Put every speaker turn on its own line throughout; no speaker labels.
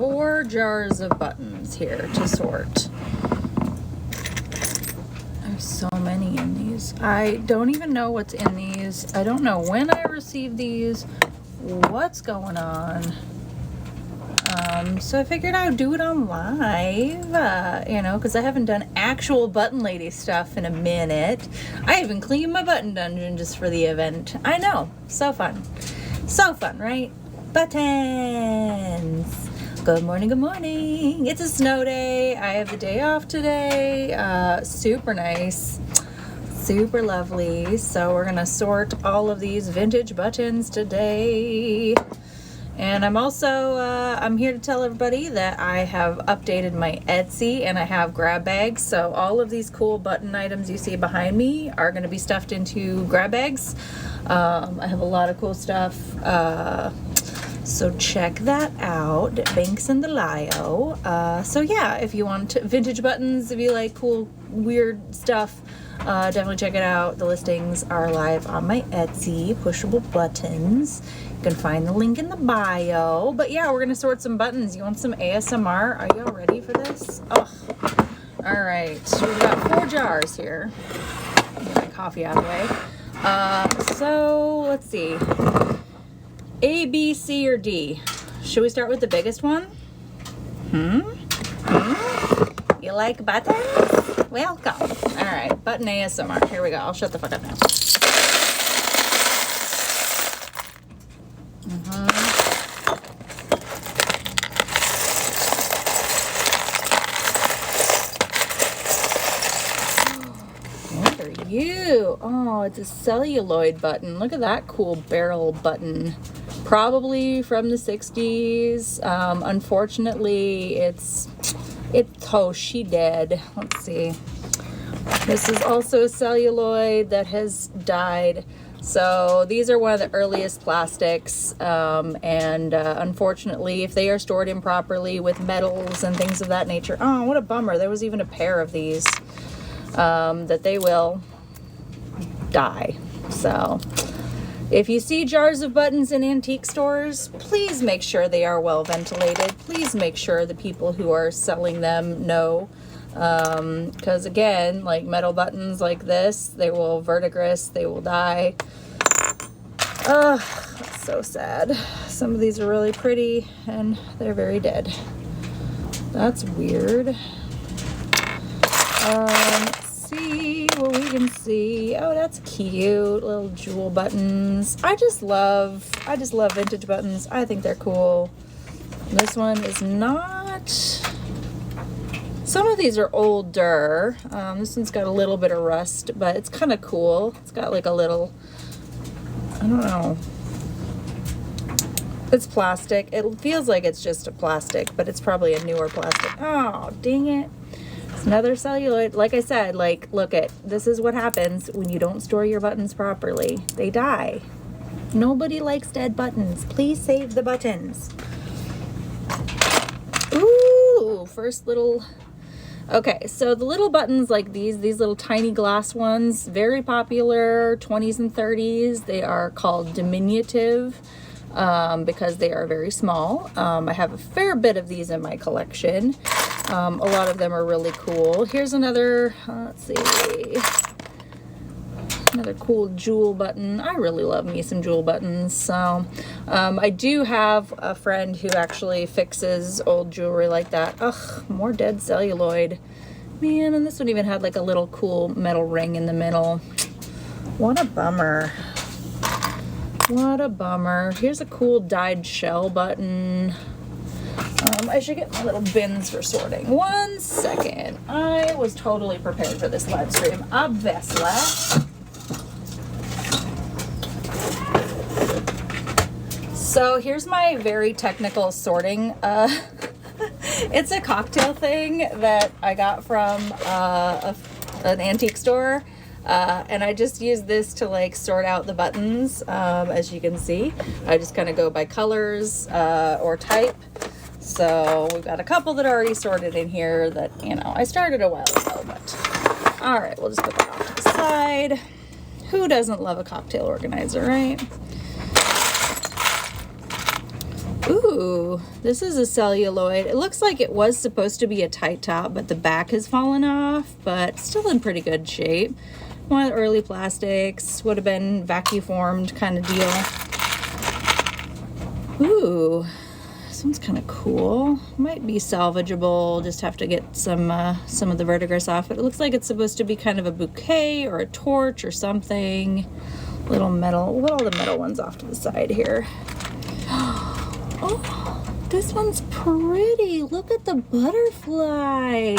4 jars of buttons here to sort. There's so many in these. I don't even know what's in these. I don't know when I received these, what's going on. So I figured I would do it on live, you know, because I haven't done actual button lady stuff in a minute. I even cleaned my button dungeon just for the event. I know, so fun. So fun, right? Buttons. Good morning, good morning. It's a snow day. I have the day off today. Super nice. Super lovely. So we're gonna sort all of these vintage buttons today. And I'm also, I'm here to tell everybody that I have updated my Etsy and I have grab bags. So all of these cool button items you see behind me are going to be stuffed into grab bags. I have a lot of cool stuff. So check that out. Links in the bio. So yeah, if you want vintage buttons, if you like cool, weird stuff, definitely check it out. The listings are live on my Etsy, pushable buttons. You can find the link in the bio. But yeah, we're gonna sort some buttons. You want some ASMR? Are you all ready for this? Oh, all right. We've got 4 jars here. Get my coffee out of the way. So let's see. A, B, C, or D? Should we start with the biggest one? You like buttons? Welcome. All right, button ASMR. Here we go. I'll shut the fuck up now. What are you? Oh, it's a celluloid button. Look at that cool barrel button. Probably from the 60s. Unfortunately, it's oh, she dead. Let's see. This is also a celluloid that has died. So these are one of the earliest plastics, and unfortunately, if they are stored improperly with metals and things of that nature, oh, what a bummer. There was even a pair of these that they will die. So if you see jars of buttons in antique stores, please make sure they are well ventilated. Please make sure the people who are selling them know. Because again, like metal buttons like this, they will verdigris, they will die. Ugh, that's so sad. Some of these are really pretty and they're very dead. That's weird. Let's see what we can see. Oh, that's cute. Little jewel buttons. I just love vintage buttons. I think they're cool. This one is not. Some of these are older. This one's got a little bit of rust, but it's kind of cool. It's got like a little, I don't know. It's plastic. It feels like it's just a plastic, but it's probably a newer plastic. Oh, dang it. It's another celluloid. Like I said, like, look at, this is what happens when you don't store your buttons properly. They die. Nobody likes dead buttons. Please save the buttons. Ooh, first little. Okay, so the little buttons like these little tiny glass ones, very popular, 20s and 30s. They are called diminutive because they are very small. I have a fair bit of these in my collection. A lot of them are really cool. Here's another, let's see, another cool jewel button. I really love me some jewel buttons. So I do have a friend who actually fixes old jewelry like that. Ugh, more dead celluloid. Man, and this one even had like a little cool metal ring in the middle. What a bummer. What a bummer. Here's a cool dyed shell button. I should get my little bins for sorting. 1 second. I was totally prepared for this live stream. Obviously. So here's my very technical sorting. It's a cocktail thing that I got from an antique store. And I just use this to like sort out the buttons. As you can see, I just kind of go by colors or type. So we've got a couple that are already sorted in here that, you know, I started a while ago, but all right, we'll just put that off to the side. Who doesn't love a cocktail organizer, right? Ooh, this is a celluloid. It looks like it was supposed to be a tight top, but the back has fallen off, but still in pretty good shape. One of the early plastics, would have been vacuum formed kind of deal. Ooh, this one's kind of cool. Might be salvageable, just have to get some of the verdigris off, but it looks like it's supposed to be kind of a bouquet or a torch or something. Little metal, we'll put all the metal ones off to the side here. Oh, this one's pretty. Look at the butterfly.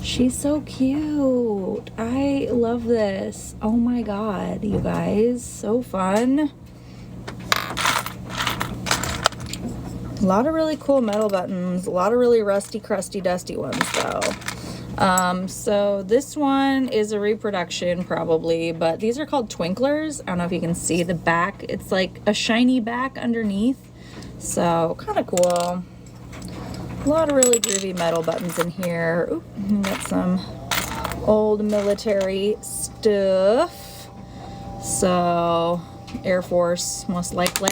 She's so cute. I love this. Oh my God, you guys, so fun. A lot of really cool metal buttons, a lot of really rusty, crusty, dusty ones though. So this one is a reproduction probably, but these are called twinklers. I don't know if you can see the back. It's like a shiny back underneath. So kind of cool. A lot of really groovy metal buttons in here. Ooh, got some old military stuff. So Air Force, most likely.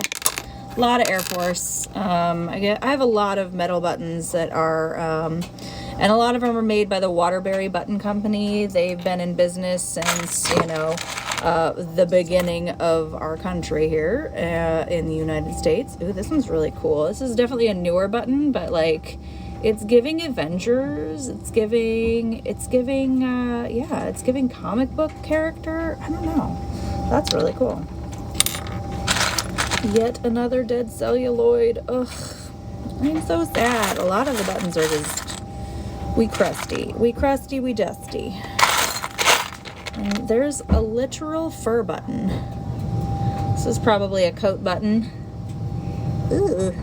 A lot of Air Force. I have a lot of metal buttons that are, and a lot of them are made by the Waterbury Button Company. They've been in business since, you know, the beginning of our country here in the United States. Ooh, this one's really cool. This is definitely a newer button, but like, it's giving Avengers. It's giving, yeah, it's giving comic book character. I don't know. That's really cool. Yet another dead celluloid. Ugh, I'm so sad. A lot of the buttons are just, we crusty, we dusty. And there's a literal fur button. This is probably a coat button. Ooh,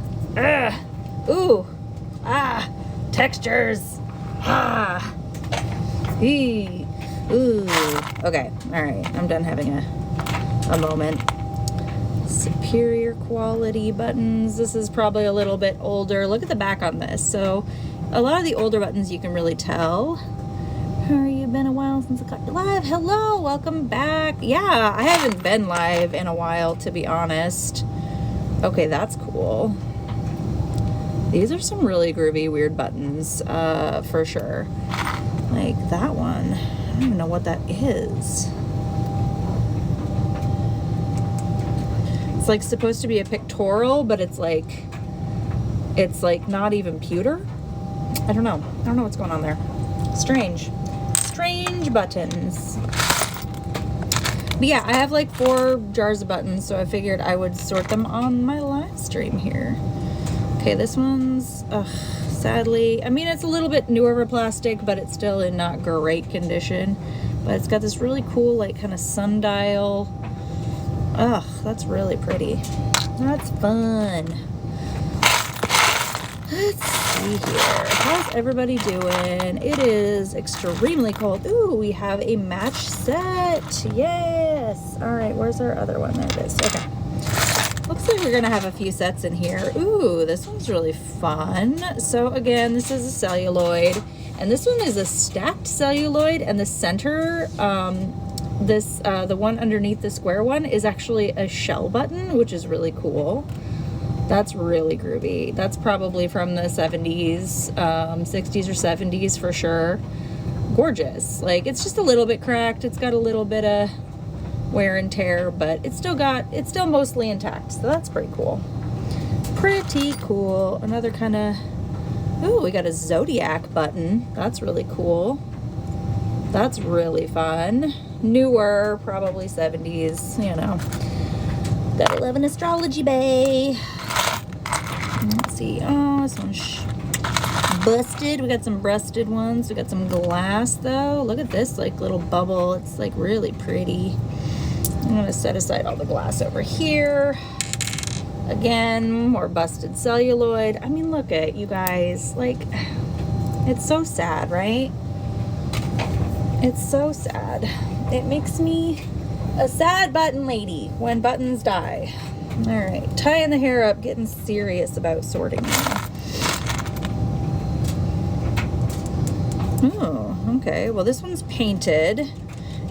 ooh, textures. Ooh. Okay, all right. I'm done having a moment. Superior quality buttons. This is probably a little bit older. Look at the back on this. So a lot of the older buttons you can really tell. How are you? Been a while since I caught you live. Hello, welcome back. Yeah, I haven't been live in a while, to be honest. Okay, that's cool. These are some really groovy, weird buttons, for sure. Like that one. I don't even know what that is. It's like supposed to be a pictorial, but it's like not even pewter. I don't know what's going on there. Strange buttons. But yeah, I have like 4 jars of buttons, so I figured I would sort them on my live stream here. Okay, this one's sadly, I mean, it's a little bit newer plastic, but it's still in not great condition. But it's got this really cool like kind of sundial. Ugh, that's really pretty. That's fun. Let's see here. How's everybody doing? It is extremely cold. Ooh, we have a match set. Yes. All right, where's our other one? There it is. Okay. Looks like we're gonna have a few sets in here. Ooh, this one's really fun. So again, this is a celluloid, and this one is a stacked celluloid, and the center, the one underneath the square one is actually a shell button, which is really cool. That's really groovy. That's probably from the 70s, 60s or 70s for sure. Gorgeous. Like, it's just a little bit cracked. It's got a little bit of wear and tear, but it's still mostly intact. So that's pretty cool. Pretty cool. Another kind of, ooh, we got a Zodiac button. That's really cool. That's really fun. Newer, probably 70s, you know. Gotta love an astrology bay. Let's see. Oh, this one's busted. We got some busted ones. We got some glass though. Look at this like little bubble. It's like really pretty. I'm gonna set aside all the glass over here. Again, more busted celluloid. I mean, look at you guys. Like, it's so sad, right? It's so sad. It makes me a sad button lady when buttons die. All right, tying the hair up, getting serious about sorting now. Oh, okay. Well, this one's painted,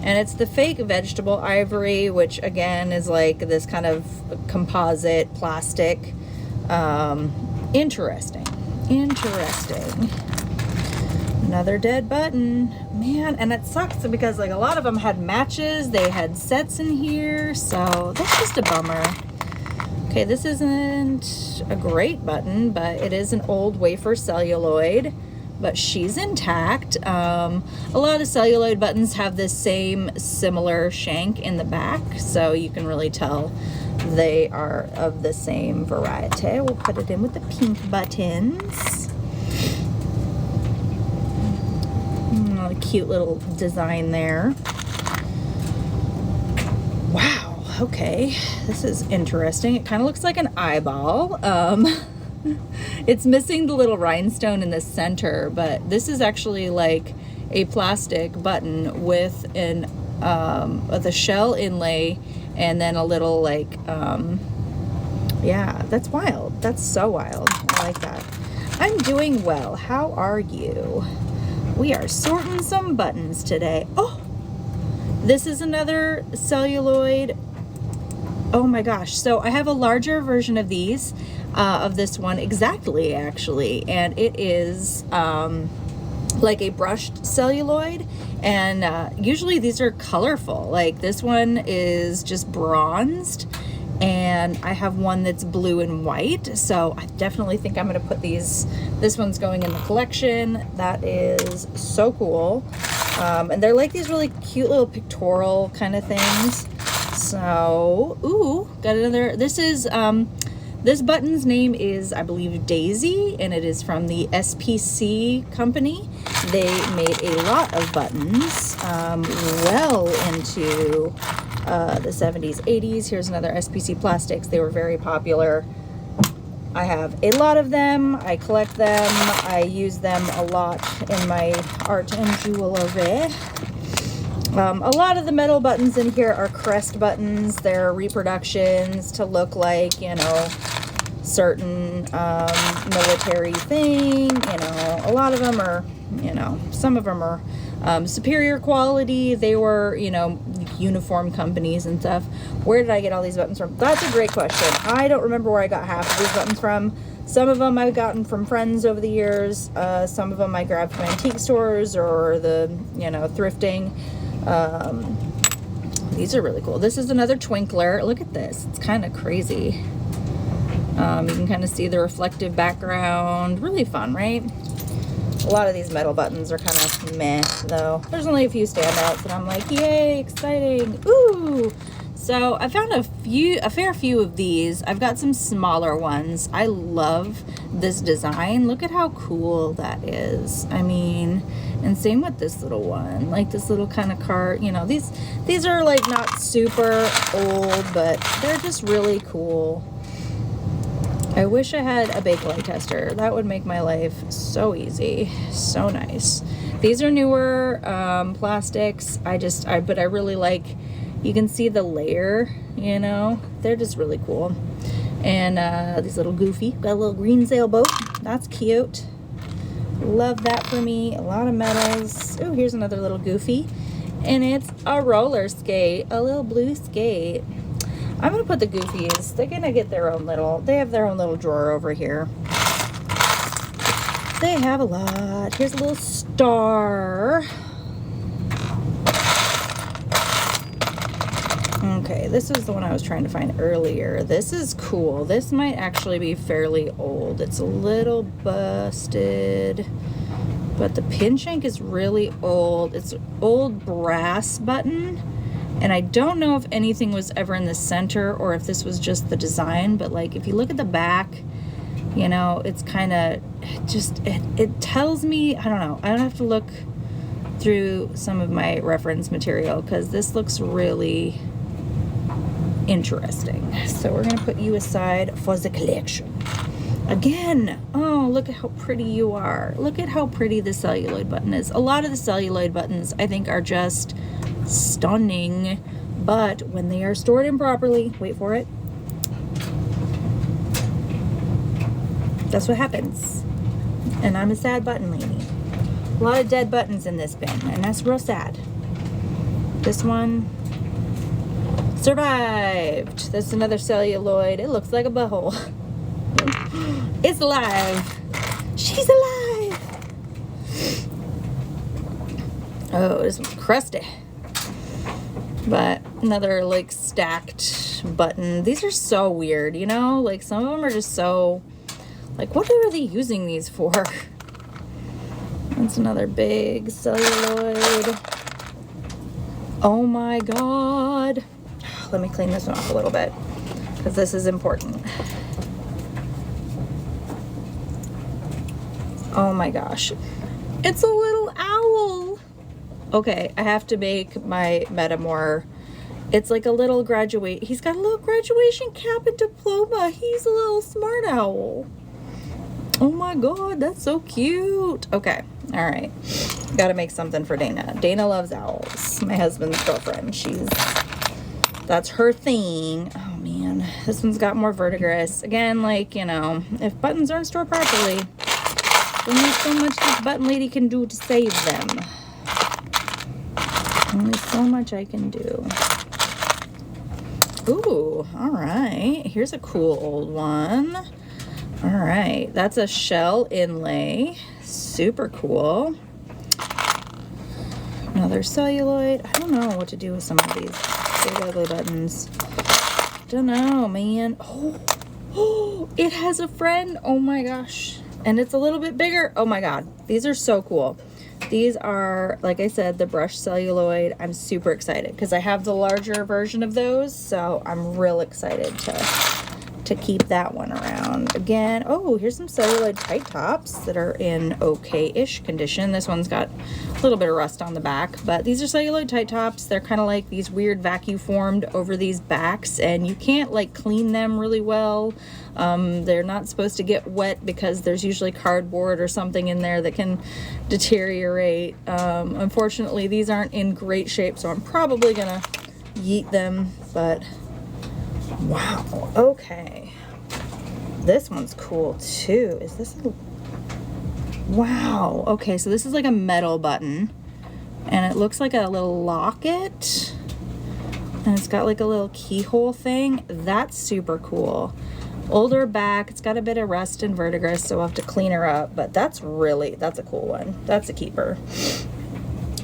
and it's the fake vegetable ivory, which again is like this kind of composite plastic. Interesting. Another dead button, man. And it sucks because like a lot of them had matches, they had sets in here, so that's just a bummer. Okay, this isn't a great button, but it is an old wafer celluloid, but she's intact. A lot of the celluloid buttons have this same similar shank in the back, so you can really tell they are of the same variety. We'll put it in with the pink buttons. A cute little design there. Wow. Okay, this is interesting. It kind of looks like an eyeball. It's missing the little rhinestone in the center, but this is actually like a plastic button with an the shell inlay and then a little like yeah, that's wild. That's so wild. I like that. I'm doing well. How are you? We are sorting some buttons today. Oh, this is another celluloid. Oh my gosh. So I have a larger version of these, of this one exactly actually. And it is like a brushed celluloid. And usually these are colorful. Like this one is just bronzed. And I have one that's blue and white. So I definitely think I'm gonna put these, this one's going in the collection. That is so cool. And they're like these really cute little pictorial kind of things. So, ooh, got another, this is, this button's name is, I believe, Daisy, and it is from the SPC company. They made a lot of buttons, well into the 70s, 80s. Here's another SPC plastics. They were very popular. I have a lot of them. I collect them. I use them a lot in my art and jewelry. A lot of the metal buttons in here are crest buttons. They're reproductions to look like, you know, certain military thing. You know, a lot of them are, you know, some of them are superior quality. They were, you know, uniform companies and stuff. Where did I get all these buttons from? That's a great question. I don't remember where I got half of these buttons from. Some of them I've gotten from friends over the years. Some of them I grabbed from antique stores or the, you know, thrifting. These are really cool. This is another twinkler. Look at this. It's kind of crazy. You can kind of see the reflective background. Really fun, right? A lot of these metal buttons are kind of meh, though. There's only a few standouts, and I'm like, yay, exciting. Ooh! So I found a fair few of these. I've got some smaller ones. I love this design. Look at how cool that is. I mean, and same with this little one, like this little kind of cart. You know, these are like not super old, but they're just really cool. I wish I had a Bakelite tester. That would make my life so easy, so nice. These are newer plastics. But I really like, you can see the layer, you know, they're just really cool. And these little goofy, got a little green sailboat. That's cute. Love that for me. A lot of metals. Oh, here's another little goofy. And it's a roller skate, a little blue skate. I'm gonna put the goofies, they're gonna get their own little, they have their own little drawer over here. They have a lot. Here's a little star. Okay, this is the one I was trying to find earlier. This is cool. This might actually be fairly old. It's a little busted, but the pin shank is really old. It's an old brass button. And I don't know if anything was ever in the center or if this was just the design, but like if you look at the back, you know, it's kind of just, it tells me, I don't know, I don't have to look through some of my reference material because this looks really interesting. So we're gonna put you aside for the collection. Again, oh, look at how pretty you are. Look at how pretty the celluloid button is. A lot of the celluloid buttons I think are just stunning, but when they are stored improperly, wait for it, that's what happens. And I'm a sad button lady. A lot of dead buttons in this bin, and that's real sad. This one survived. That's another celluloid. It looks like a butthole. It's alive. She's alive. Oh, this one's crusty. But another like stacked button. These are so weird, you know? Like some of them are just so, like what are they using these for? That's another big celluloid. Oh my God. Let me clean this one off a little bit because this is important. Oh my gosh. It's a little owl. Okay, I have to make my Metamore. It's like a little he's got a little graduation cap and diploma. He's a little smart owl. Oh my God, that's so cute. Okay, all right. Gotta make something for Dana. Dana loves owls. My husband's girlfriend. That's her thing. Oh man, this one's got more verdigris. Again, like, you know, if buttons aren't stored properly, then there's so much this button lady can do to save them. Only so much I can do. Ooh, all right. Here's a cool old one. All right, that's a shell inlay. Super cool. Another celluloid. I don't know what to do with some of these big ugly buttons. Don't know, man. Oh, it has a friend. Oh my gosh. And it's a little bit bigger. Oh my God. These are so cool. These are, like I said, the brushed celluloid. I'm super excited because I have the larger version of those. So I'm real excited to keep that one around. Again, oh, here's some celluloid tight tops that are in okay-ish condition. This one's got a little bit of rust on the back, but these are celluloid tight tops. They're kind of like these weird vacuum formed over these backs, and you can't like clean them really well. They're not supposed to get wet because there's usually cardboard or something in there that can deteriorate. Unfortunately, these aren't in great shape, so I'm probably gonna yeet them, but wow, okay. This one's cool too. Is this a... Wow, okay, so this is like a metal button, and it looks like a little locket, and it's got like a little keyhole thing. That's super cool. Older back, it's got a bit of rust and verdigris, so we'll have to clean her up, but that's a cool one. That's a keeper.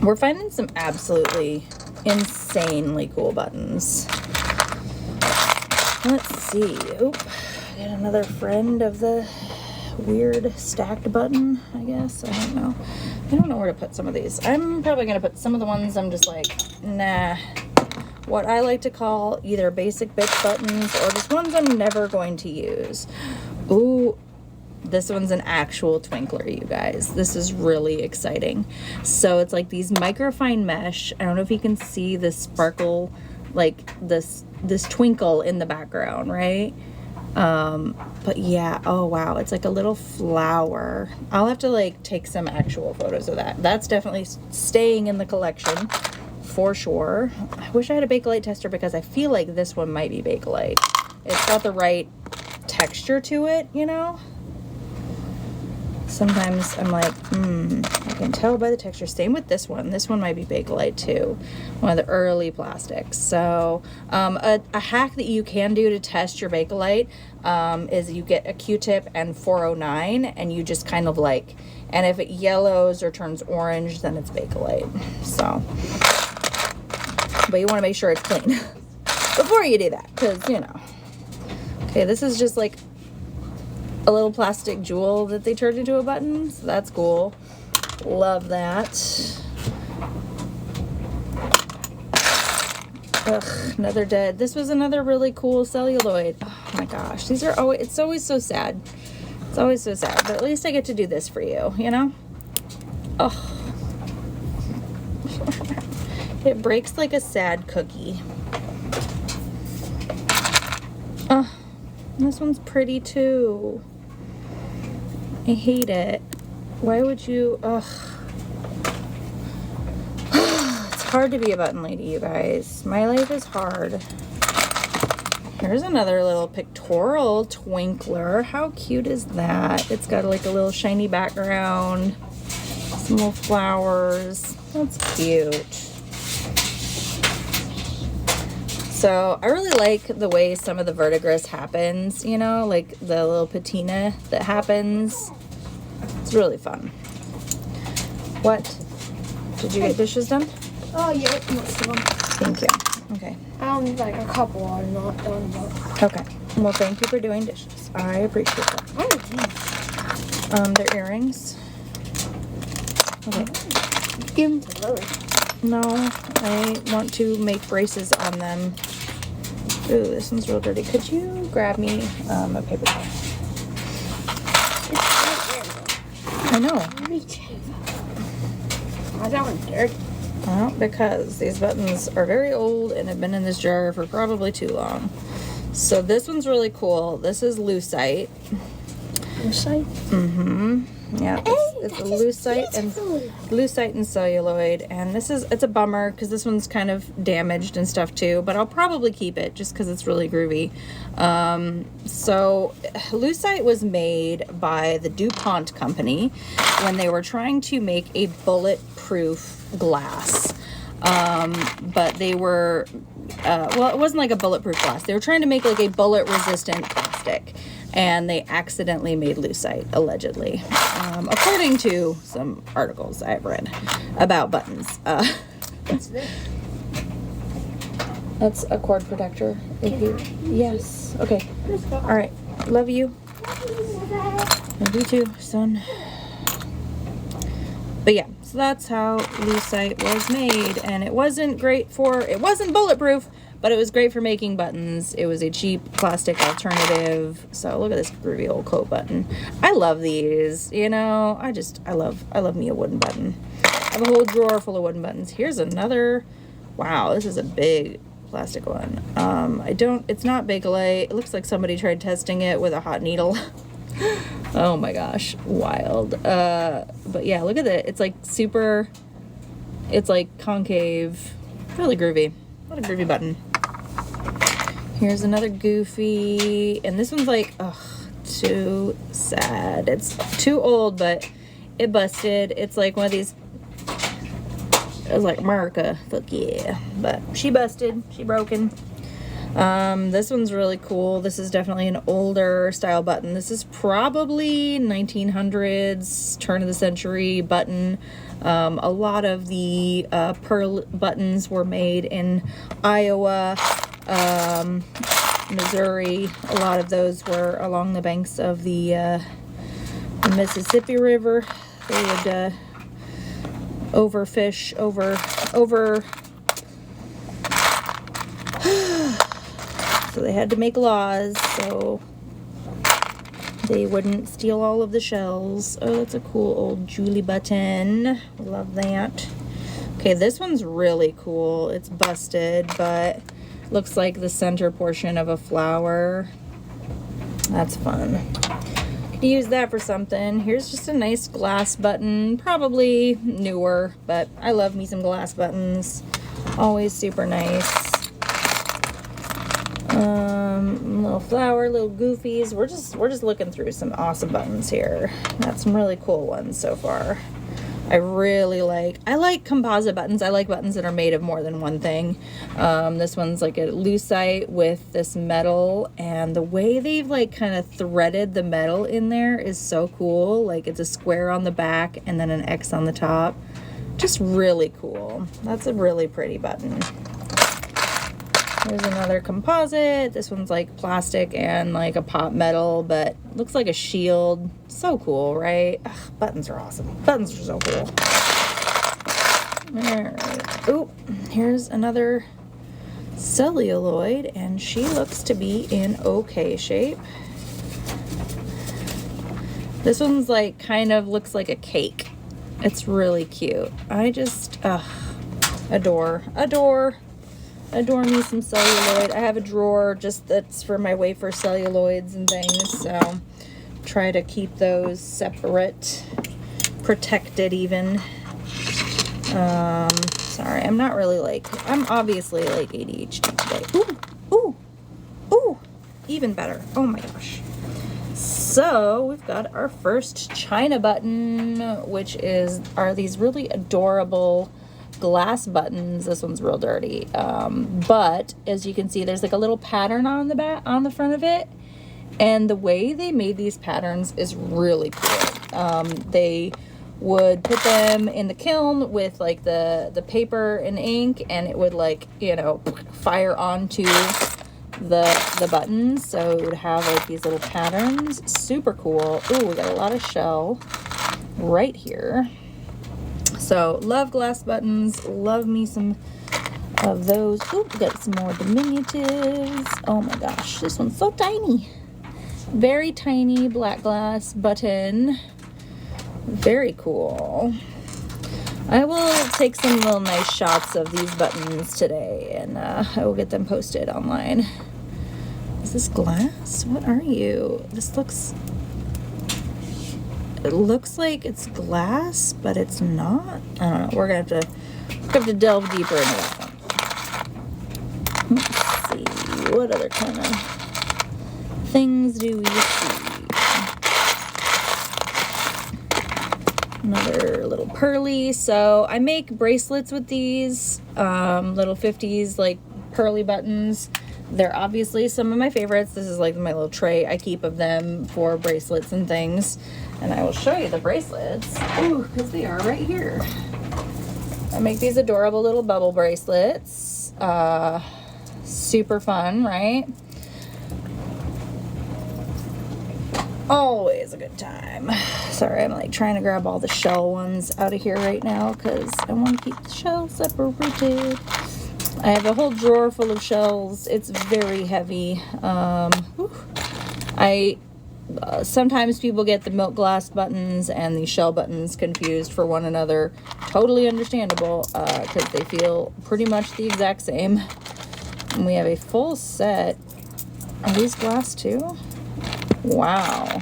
We're finding some absolutely insanely cool buttons. Let's see. Oop, got another friend of the weird stacked button, I guess. I don't know. I don't know where to put some of these. I'm probably going to put some of the ones I'm just like, nah. What I like to call either basic bitch buttons or just ones I'm never going to use. Ooh, this one's an actual twinkler, you guys. This is really exciting. So it's like these microfine mesh. I don't know if you can see the sparkle, like this twinkle in the background, right? But yeah, oh wow, it's like a little flower. I'll have to like take some actual photos of that. That's definitely staying in the collection for sure. I wish I had a Bakelite tester because I feel like this one might be Bakelite. It's got the right texture to it, you know? Sometimes I'm like, I can tell by the texture. Same with this one. This one might be Bakelite too. One of the early plastics. So a hack that you can do to test your Bakelite is you get a Q-tip and 409 and you just kind of like, and if it yellows or turns orange, then it's Bakelite. So, but you want to make sure it's clean before you do that, because, you know. Okay, this is just like a little plastic jewel that they turned into a button, so that's cool. Love that. Ugh, another dead. This was another really cool celluloid. Oh my gosh, these are always, it's always so sad. It's always so sad, but at least I get to do this for you, you know? Oh. It breaks like a sad cookie. Oh, this one's pretty too. I hate it. Why would you? Ugh. It's hard to be a button lady, you guys. My life is hard. Here's another little pictorial twinkler. How cute is that? It's got like a little shiny background, some little flowers. That's cute. So I really like the way some of the verdigris happens, you know, like the little patina that happens. It's really fun. What? Did you get dishes done?
Oh, yeah, most of them.
Thank you. Okay.
Like a couple are not done, but...
Okay. Well, thank you for doing dishes. I appreciate that.
What are these?
They're earrings. Okay.
Give them to Lily.
No, I want to make braces on them. Ooh, this one's real dirty. Could you grab me a paper towel?
It's right there.
I know.
Let me check. Why is that one dirty?
Well, because these buttons are very old and have been in this jar for probably too long. So this one's really cool. This is lucite.
Lucite?
Mm-hmm. Yeah, it's a lucite and celluloid, and it's a bummer because this one's kind of damaged and stuff too, but I'll probably keep it just because it's really groovy. So lucite was made by the DuPont company when they were trying to make a bulletproof glass. But they were, well, it wasn't like a bulletproof glass. They were trying to make like a bullet resistant plastic. And they accidentally made lucite, allegedly, according to some articles I've read about buttons.
What's this?
That's a cord protector. Yes. Okay.
Let's go.
All right. Love you. Love you too, son. But yeah, so that's how lucite was made, and it wasn't bulletproof, but it was great for making buttons. It was a cheap plastic alternative. So look at this groovy old coat button. I love these, you know, I love me a wooden button. I have a whole drawer full of wooden buttons. Here's another, wow, this is a big plastic one. It's not Bakelite. It looks like somebody tried testing it with a hot needle. Oh my gosh, wild. But yeah, look at it. It's like it's like concave, really groovy. What a groovy button. Here's another goofy, and this one's like, ugh, too sad. It's too old, but it busted. It's like one of these, it was like America, fuck yeah. But she busted, she broken. This one's really cool. This is definitely an older style button. This is probably 1900s, turn of the century button. A lot of the pearl buttons were made in Iowa, Missouri. A lot of those were along the banks of the Mississippi River. They would overfish, so they had to make laws so they wouldn't steal all of the shells. Oh, that's a cool old Julie button. Love that. Okay, this one's really cool. It's busted, but looks like the center portion of a flower. That's fun. Could use that for something. Here's just a nice glass button. Probably newer, but I love me some glass buttons. Always super nice. Little flower, little goofies. We're just looking through some awesome buttons here. Got some really cool ones so far. I like composite buttons. I like buttons that are made of more than one thing. This one's like a lucite with this metal, and the way they've like kind of threaded the metal in there is so cool. Like it's a square on the back and then an X on the top. Just really cool. That's a really pretty button. Here's another composite. This one's like plastic and like a pop metal, but looks like a shield. So cool, right? Ugh, buttons are awesome. Buttons are so cool. All right. Ooh, here's another celluloid, and she looks to be in okay shape. This one's like kind of looks like a cake. It's really cute. I just adore me some celluloid. I have a drawer just that's for my wafer celluloids and things, so try to keep those separate, protected even. Sorry, I'm not really I'm obviously like ADHD today. Ooh, even better. Oh my gosh. So we've got our first China button, which are these really adorable glass buttons. This one's real dirty. But as you can see, there's like a little pattern on the front of it. And the way they made these patterns is really cool. They would put them in the kiln with like the paper and ink, and it would like, you know, fire onto the buttons. So it would have like these little patterns. Super cool. Ooh, we got a lot of shell right here. So love glass buttons. Love me some of those. Ooh, we got some more diminutives. Oh my gosh, this one's so tiny. Very tiny black glass button. Very cool. I will take some little nice shots of these buttons today, and I will get them posted online. Is this glass? What are you? This looks... It looks like it's glass, but it's not. I don't know. We're gonna have to delve deeper into that one. Let's see. What other kind of things do we see? Another little pearly. So I make bracelets with these little 50s like pearly buttons. They're obviously some of my favorites. This is like my little tray I keep of them for bracelets and things. And I will show you the bracelets. Ooh, because they are right here. I make these adorable little bubble bracelets. Super fun, right? Always a good time. Sorry, I'm like trying to grab all the shell ones out of here right now because I want to keep the shells separated. I have a whole drawer full of shells. It's very heavy. Sometimes people get the milk glass buttons and the shell buttons confused for one another. Totally understandable because they feel pretty much the exact same. And we have a full set. Are these glass too? Wow.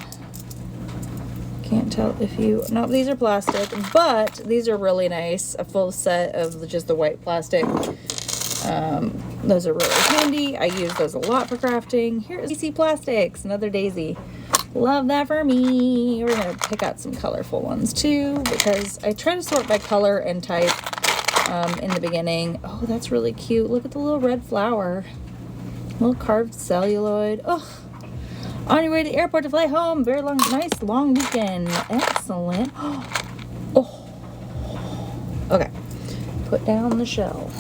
Can't tell if you... No, these are plastic, but these are really nice. A full set of just the white plastic. Those are really handy. I use those a lot for crafting. Here's DC Plastics, another daisy. Love that for me. We're going to pick out some colorful ones too, because I try to sort by color and type in the beginning. Oh, that's really cute. Look at the little red flower. Little carved celluloid. Oh. On your way to the airport to fly home. Very long, nice long weekend. Excellent. Oh. Okay. Put down the shell.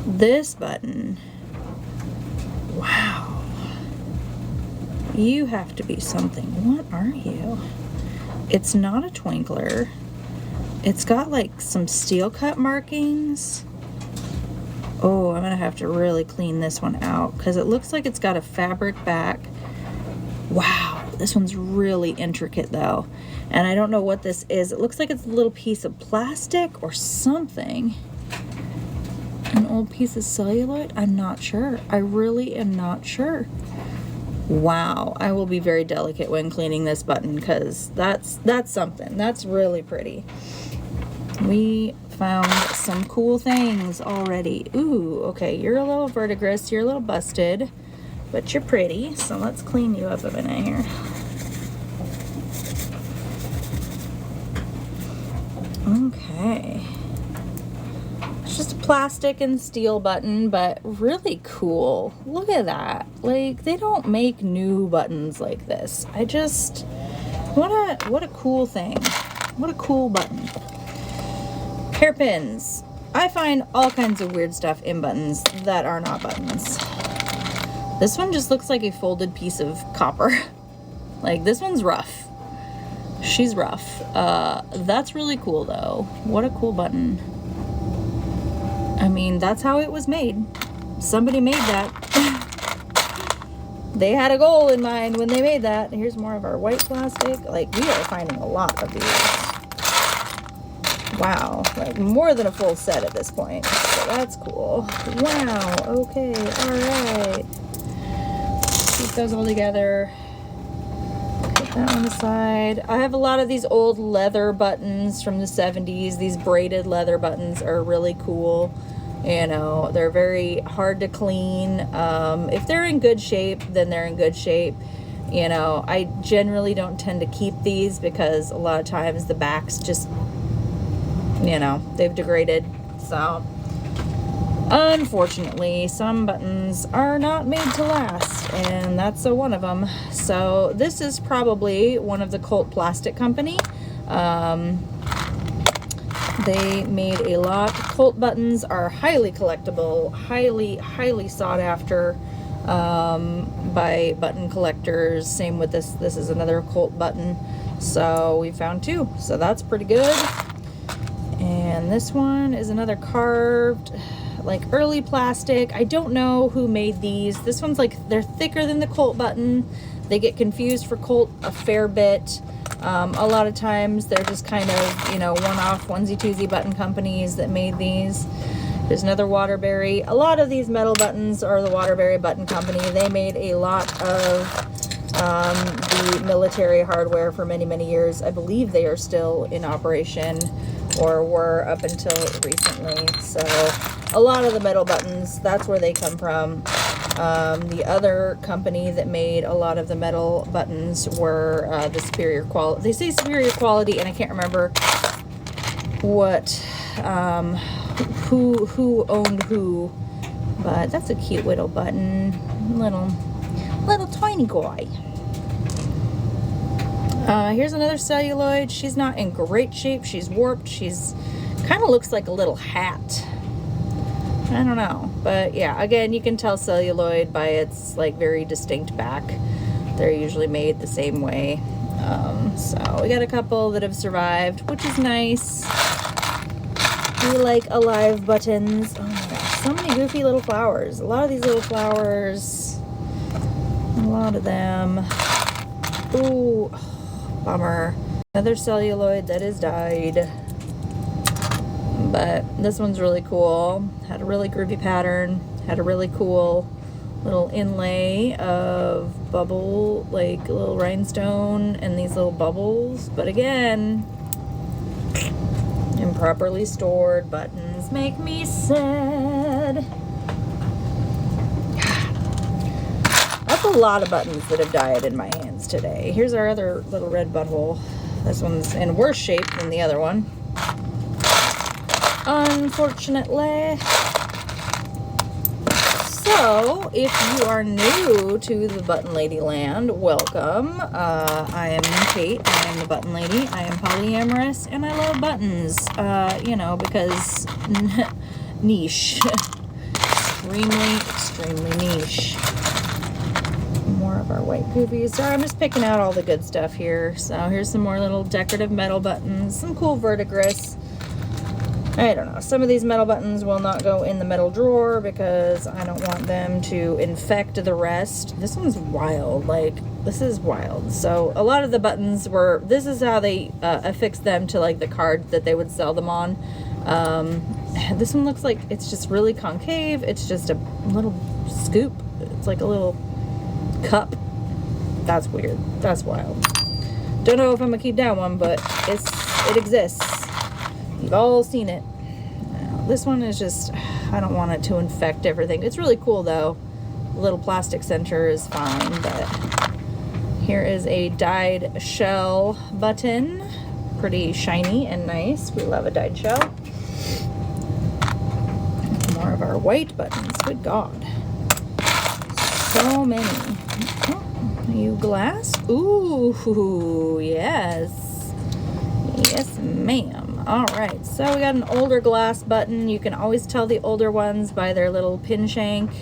This button. Wow. You have to be something. What are you? It's not a twinkler. It's got like some steel cut markings. Oh, I'm gonna have to really clean this one out because it looks like it's got a fabric back. Wow, this one's really intricate though. And I don't know what this is. It looks like it's a little piece of plastic or something. An old piece of celluloid? I'm not sure. I really am not sure. Wow, I will be very delicate when cleaning this button because that's something. That's really pretty. We found some cool things already. Ooh, okay, you're a little verdigris, you're a little busted, but you're pretty, so let's clean you up a minute here. Okay. It's just a plastic and steel button, but really cool. Look at that. Like, they don't make new buttons like this. What a cool thing. What a cool button. Hairpins. I find all kinds of weird stuff in buttons that are not buttons. This one just looks like a folded piece of copper. Like, this one's rough. She's rough. That's really cool though. What a cool button. I mean, that's how it was made. Somebody made that. They had a goal in mind when they made that. Here's more of our white plastic. Like, we are finding a lot of these. Wow, like more than a full set at this point. So that's cool. Wow, okay, alright. Keep those all together. Put that on the side. I have a lot of these old leather buttons from the 70s. These braided leather buttons are really cool. You know, they're very hard to clean. If they're in good shape, then they're in good shape. You know, I generally don't tend to keep these because a lot of times the backs just you know, they've degraded. So unfortunately, some buttons are not made to last, and that's one of them. So this is probably one of the Colt Plastic Company. They made a lot. Colt buttons are highly collectible, highly sought after by button collectors. Same with this. This is another Colt button. So we found two. So that's pretty good. And this one is another carved, like early plastic. I don't know who made these. This one's like, they're thicker than the Colt button. They get confused for Colt a fair bit. A lot of times they're just kind of, you know, one-off onesie-twosie button companies that made these. There's another Waterbury. A lot of these metal buttons are the Waterbury Button Company. They made a lot of the military hardware for many, many years. I believe they are still in operation, or were up until recently. So a lot of the metal buttons, that's where they come from. The other company that made a lot of the metal buttons were the Superior Quality. They say Superior Quality, and I can't remember what, who owned who, but that's a cute little button, little tiny guy. Here's another celluloid. She's not in great shape. She's warped. She's kind of looks like a little hat. I don't know, but yeah, again, you can tell celluloid by its like very distinct back. They're usually made the same way. So we got a couple that have survived, which is nice. We like alive buttons. Oh my gosh, so many goofy little flowers. A lot of these little flowers, a lot of them. Ooh, bummer. Another celluloid that has died. But this one's really cool. Had a really groovy pattern. Had a really cool little inlay of bubble, like a little rhinestone and these little bubbles. But again, improperly stored buttons make me sad. That's a lot of buttons that have died in my hands today. Here's our other little red butthole. This one's in worse shape than the other one, unfortunately. So, if you are new to the Button Lady land, welcome. I am Kate. I am the Button Lady. I am polyamorous, and I love buttons. You know, because niche. Extremely niche. More of our white goofies. Sorry, I'm just picking out all the good stuff here. So, here's some more little decorative metal buttons. Some cool verdigris. I don't know. Some of these metal buttons will not go in the metal drawer because I don't want them to infect the rest. This one's wild. Like, this is wild. So, a lot of the buttons were, this is how they affixed them to, like, the card that they would sell them on. This one looks like it's just really concave. It's just a little scoop. It's like a little cup. That's weird. That's wild. Don't know if I'm going to keep that one, but it exists. You've all seen it. Now, this one is just, I don't want it to infect everything. It's really cool though. The little plastic center is fine, but here is a dyed shell button. Pretty shiny and nice. We love a dyed shell. More of our white buttons. Good God. So many. Oh, are you glass? Ooh, yes. Yes, ma'am. All right, so we got an older glass button. You can always tell the older ones by their little pin shank.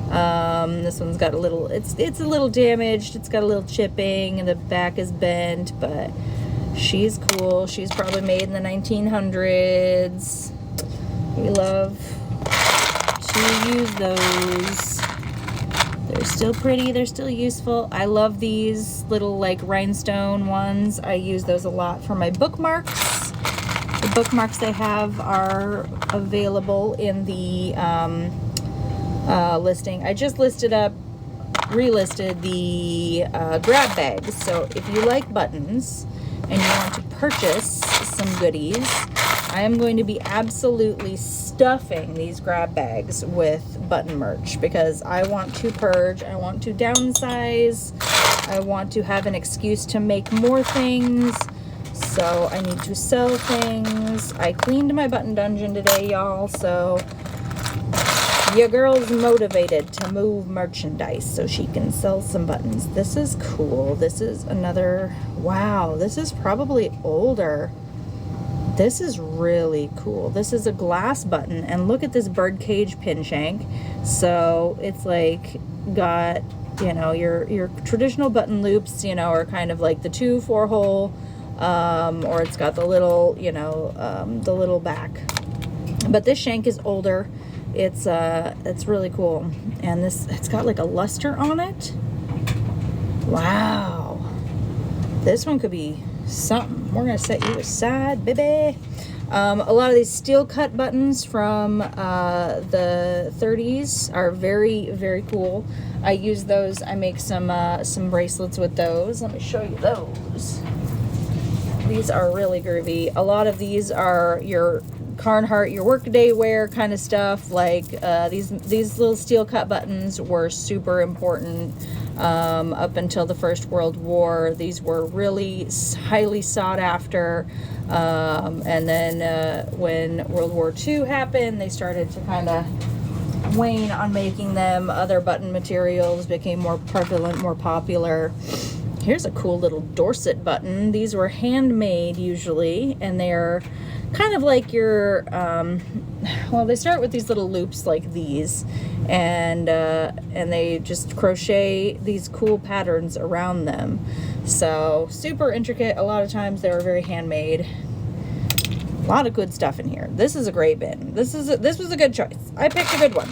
This one's got a little, it's a little damaged. It's got a little chipping and the back is bent, but she's cool. She's probably made in the 1900s. We love to use those. They're still pretty, they're still useful. I love these little like rhinestone ones. I use those a lot for my bookmarks. The bookmarks they have are available in the listing. I just relisted the grab bags. So if you like buttons and you want to purchase some goodies, I am going to be absolutely stuffing these grab bags with button merch because I want to purge, I want to downsize, I want to have an excuse to make more things. So I need to sell things. I cleaned my button dungeon today, y'all, so your girl's motivated to move merchandise so she can sell some buttons. This is cool. This is another, wow, this is probably older. This is really cool. This is a glass button, and look at this birdcage pin shank. So it's like got, you know, your traditional button loops, you know, are kind of like the 2 4-hole, or it's got the little, you know, the little back. But this shank is older. It's really cool, and it's got like a luster on it. Wow, this one could be something. We're gonna set you aside, baby. A lot of these steel cut buttons from the 30s are very, very cool. I use those. I make some bracelets with those. Let me show you those. These are really groovy. A lot of these are your Carhartt, your workday wear kind of stuff. Like these little steel cut buttons were super important up until the First World War. These were really highly sought after, and then when World War II happened, they started to kind of wane on making them. Other button materials became more prevalent, more popular. Here's a cool little Dorset button. These were handmade usually, and they're kind of like your, well, they start with these little loops like these, and they just crochet these cool patterns around them. So super intricate. A lot of times they were very handmade. A lot of good stuff in here. This is a great bin. This was a good choice. I picked a good one.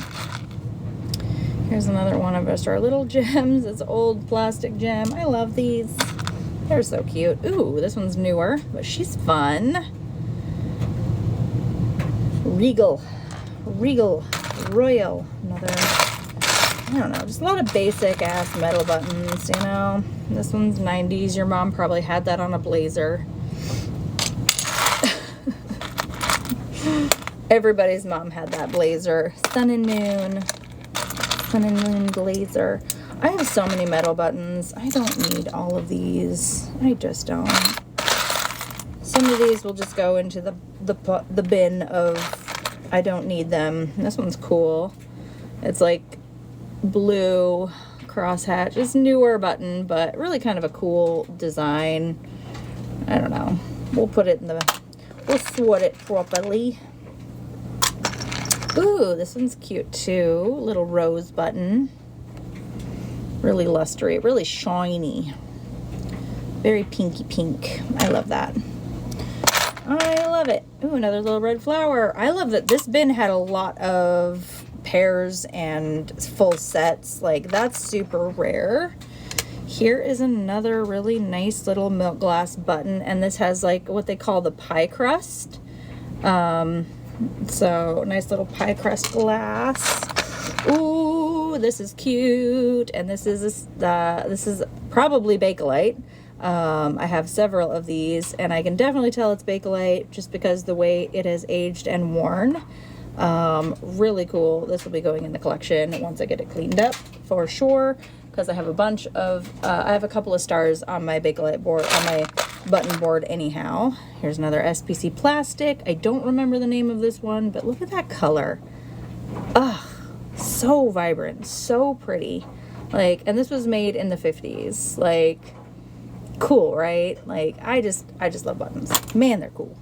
Here's another one of our little gems. It's old plastic gem. I love these. They're so cute. Ooh, this one's newer, but she's fun. Regal, Royal, another, I don't know, just a lot of basic ass metal buttons, you know. This one's 90s. Your mom probably had that on a blazer. Everybody's mom had that blazer. Sun and Moon blazer. I have so many metal buttons. I don't need all of these. I just don't. Some of these will just go into the bin of I don't need them. This one's cool. It's like blue crosshatch. It's newer button, but really kind of a cool design. I don't know. We'll put it we'll swat it properly. Ooh, this one's cute too. Little rose button. Really lustery, really shiny. Very pinky pink. I love that. I love it. Ooh, another little red flower. I love that this bin had a lot of pairs and full sets. Like, that's super rare. Here is another really nice little milk glass button, and this has like what they call the pie crust. So nice little pie crust glass. Ooh, this is cute, and this is probably Bakelite. I have several of these, and I can definitely tell it's Bakelite just because the way it has aged and worn. Really cool. This will be going in the collection once I get it cleaned up for sure, because I have a bunch of, I have a couple of stars on my Bakelite board, on my button board anyhow. Here's another SPC plastic. I don't remember the name of this one, but look at that color. Ugh, so vibrant, so pretty. Like, and this was made in the 50s. Like, cool, right? Like, I just love buttons. Man, they're cool.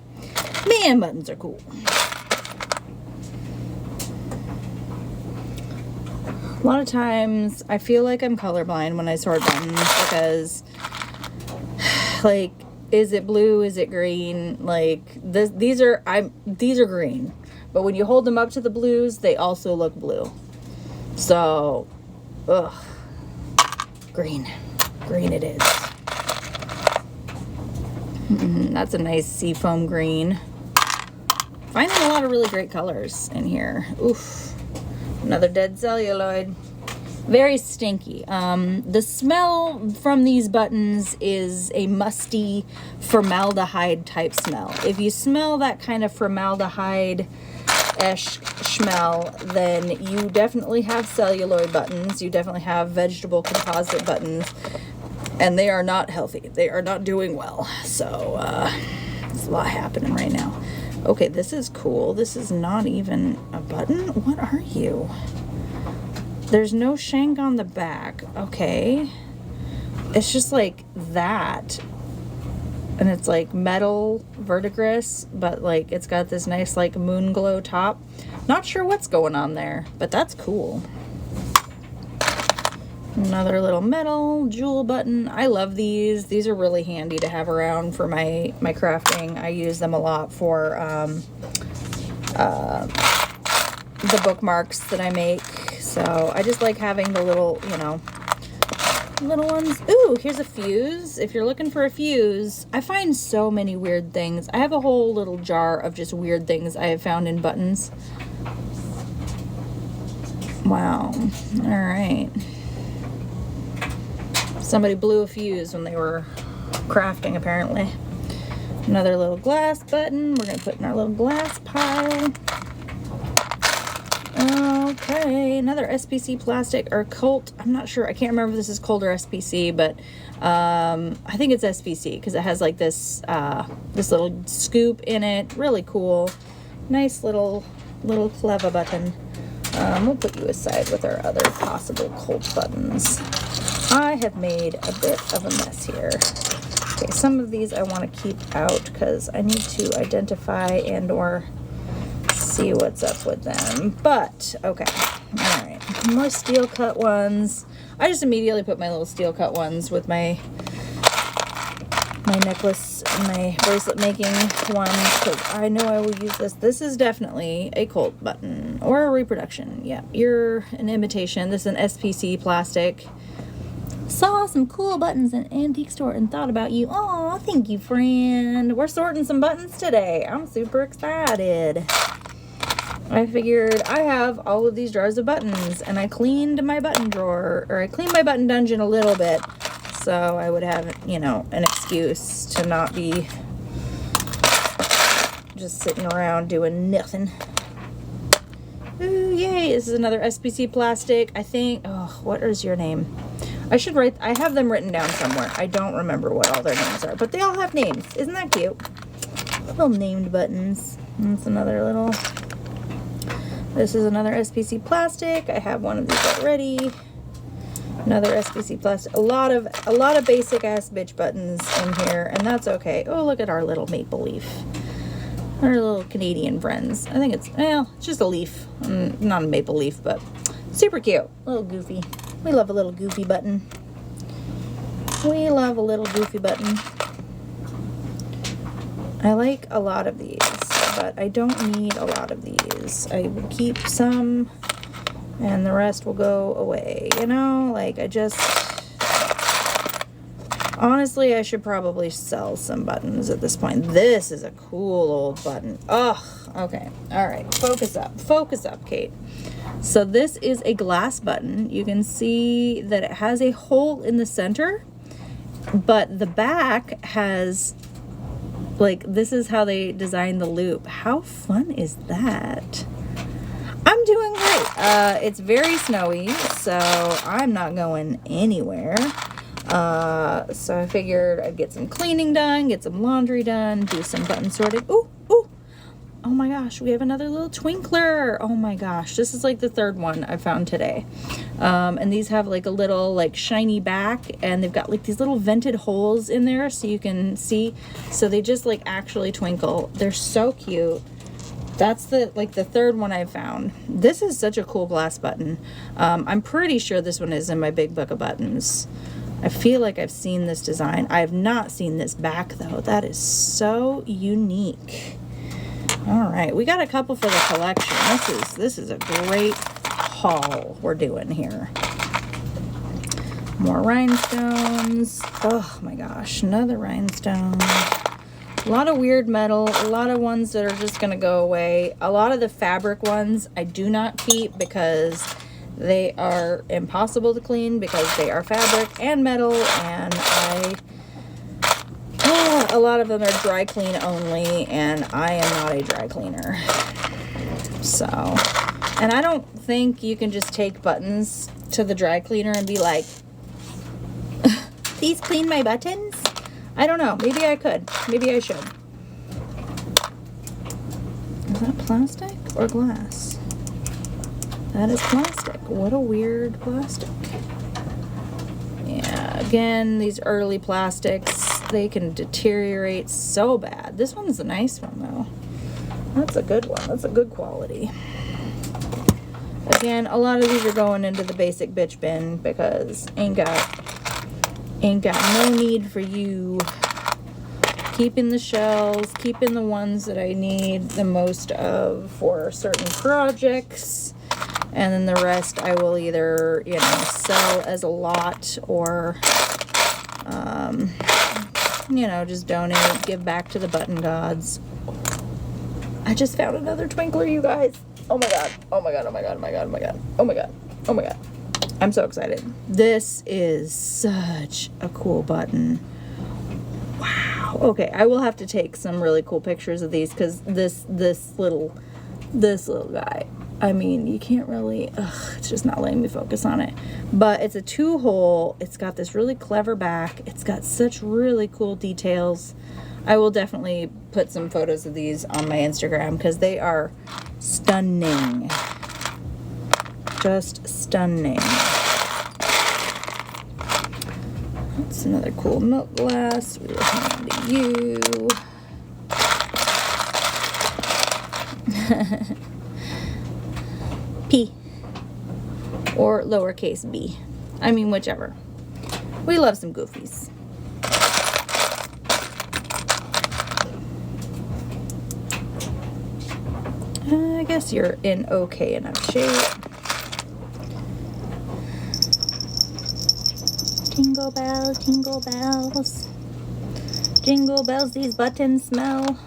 Man, buttons are cool. A lot of times I feel like I'm colorblind when I sort buttons because, like, is it blue? Is it green? Like, these are green, but when you hold them up to the blues, they also look blue. So, ugh, green it is. That's a nice seafoam green. Finding a lot of really great colors in here. Oof. Another dead celluloid. Very stinky. The smell from these buttons is a musty formaldehyde type smell. If you smell that kind of formaldehyde-ish smell, then you definitely have celluloid buttons. You definitely have vegetable composite buttons. And they are not healthy. They are not doing well. So, there's a lot happening right now. Okay, this is cool. This is not even a button. What are you? There's no shank on the back. Okay. It's just like that. And it's like metal verdigris, but like it's got this nice like moon glow top. Not sure what's going on there, but that's cool. Another little metal jewel button. I love these. These are really handy to have around for my crafting. I use them a lot for the bookmarks that I make. So I just like having the little, you know, little ones. Ooh, here's a fuse. If you're looking for a fuse, I find so many weird things. I have a whole little jar of just weird things I have found in buttons. Wow. All right. Somebody blew a fuse when they were crafting, apparently. Another little glass button. We're going to put in our little glass pile. Okay, another SPC plastic or Colt. I'm not sure. I can't remember if this is Colt or SPC, but I think it's SPC because it has like this this little scoop in it. Really cool. Nice little clever button. We'll put you aside with our other possible Colt buttons. I have made a bit of a mess here. Okay, some of these I want to keep out because I need to identify and or see what's up with them. But, okay. Alright. More steel cut ones. I just immediately put my little steel cut ones with my necklace, my bracelet making ones because I know I will use this. This is definitely a Colt button or a reproduction. Yeah, you're an imitation. This is an SPC plastic. Saw some cool buttons in an antique store and thought about you. Aw, thank you, friend. We're sorting some buttons today. I'm super excited. I figured I have all of these drawers of buttons, and I cleaned my button drawer, or I cleaned my button dungeon a little bit, so I would have, you know, an excuse to not be just sitting around doing nothing. Ooh, yay. This is another SPC plastic. I think, oh, what is your name? I should write, I have them written down somewhere. I don't remember what all their names are, but they all have names. Isn't that cute? Little named buttons. That's another little, this is another SPC plastic. I have one of these already. Another SPC plastic. A lot of basic ass bitch buttons in here, and that's okay. Oh, look at our little maple leaf. Our little Canadian friends. I think it's, well, it's just a leaf. Not a maple leaf, but super cute. A little goofy. We love a little goofy button. We love a little goofy button. I like a lot of these, but I don't need a lot of these. I will keep some, and the rest will go away. You know, like I just... Honestly, I should probably sell some buttons at this point. This is a cool old button. Ugh. Okay. All right. Focus up. Focus up, Kate. So this is a glass button. You can see that it has a hole in the center, but the back has, like, this is how they designed the loop. How fun is that? I'm doing great. It's very snowy, so I'm not going anywhere. So I figured I'd get some cleaning done, get some laundry done, do some button sorting. Ooh, ooh. Oh my gosh, we have another little twinkler. Oh my gosh, this is like the third one I found today. And these have like a little like shiny back, and they've got like these little vented holes in there so you can see. So they just like actually twinkle. They're so cute. That's the third one I found. This is such a cool glass button. I'm pretty sure this one is in my big book of buttons. I feel like I've seen this design. I have not seen this back though. That is so unique. All right, we got a couple for the collection. This is a great haul we're doing here. More rhinestones. Oh my gosh, another rhinestone. A lot of weird metal, a lot of ones that are just gonna go away. A lot of the fabric ones I do not keep because they are impossible to clean because they are fabric and metal, and a lot of them are dry clean only, and I am not a dry cleaner. So, and I don't think you can just take buttons to the dry cleaner and be like, please clean my buttons? I don't know. Maybe I could. Maybe I should. Is that plastic or glass? That is plastic. What a weird plastic. Yeah, again, these early plastics, they can deteriorate so bad. This one's a nice one, though. That's a good one. That's a good quality. Again, a lot of these are going into the basic bitch bin because ain't got no need for you. Keeping the shells, keeping the ones that I need the most of for certain projects. And then the rest I will either, you know, sell as a lot or, you know, just donate, give back to the button gods. I just found another twinkler, you guys. Oh my god. Oh my god. Oh my god. Oh my god. Oh my god. Oh my god. Oh my god. I'm so excited. This is such a cool button. Wow. Okay, I will have to take some really cool pictures of these because this little guy, I mean, you can't really, it's just not letting me focus on it. But it's a 2-hole. It's got this really clever back. It's got such really cool details. I will definitely put some photos of these on my Instagram because they are stunning. Just stunning. That's another cool milk glass. We will hand to you. P. Or lowercase b. I mean, whichever. We love some goofies. I guess you're in okay enough shape. Jingle bells, jingle bells. Jingle bells, these buttons smell.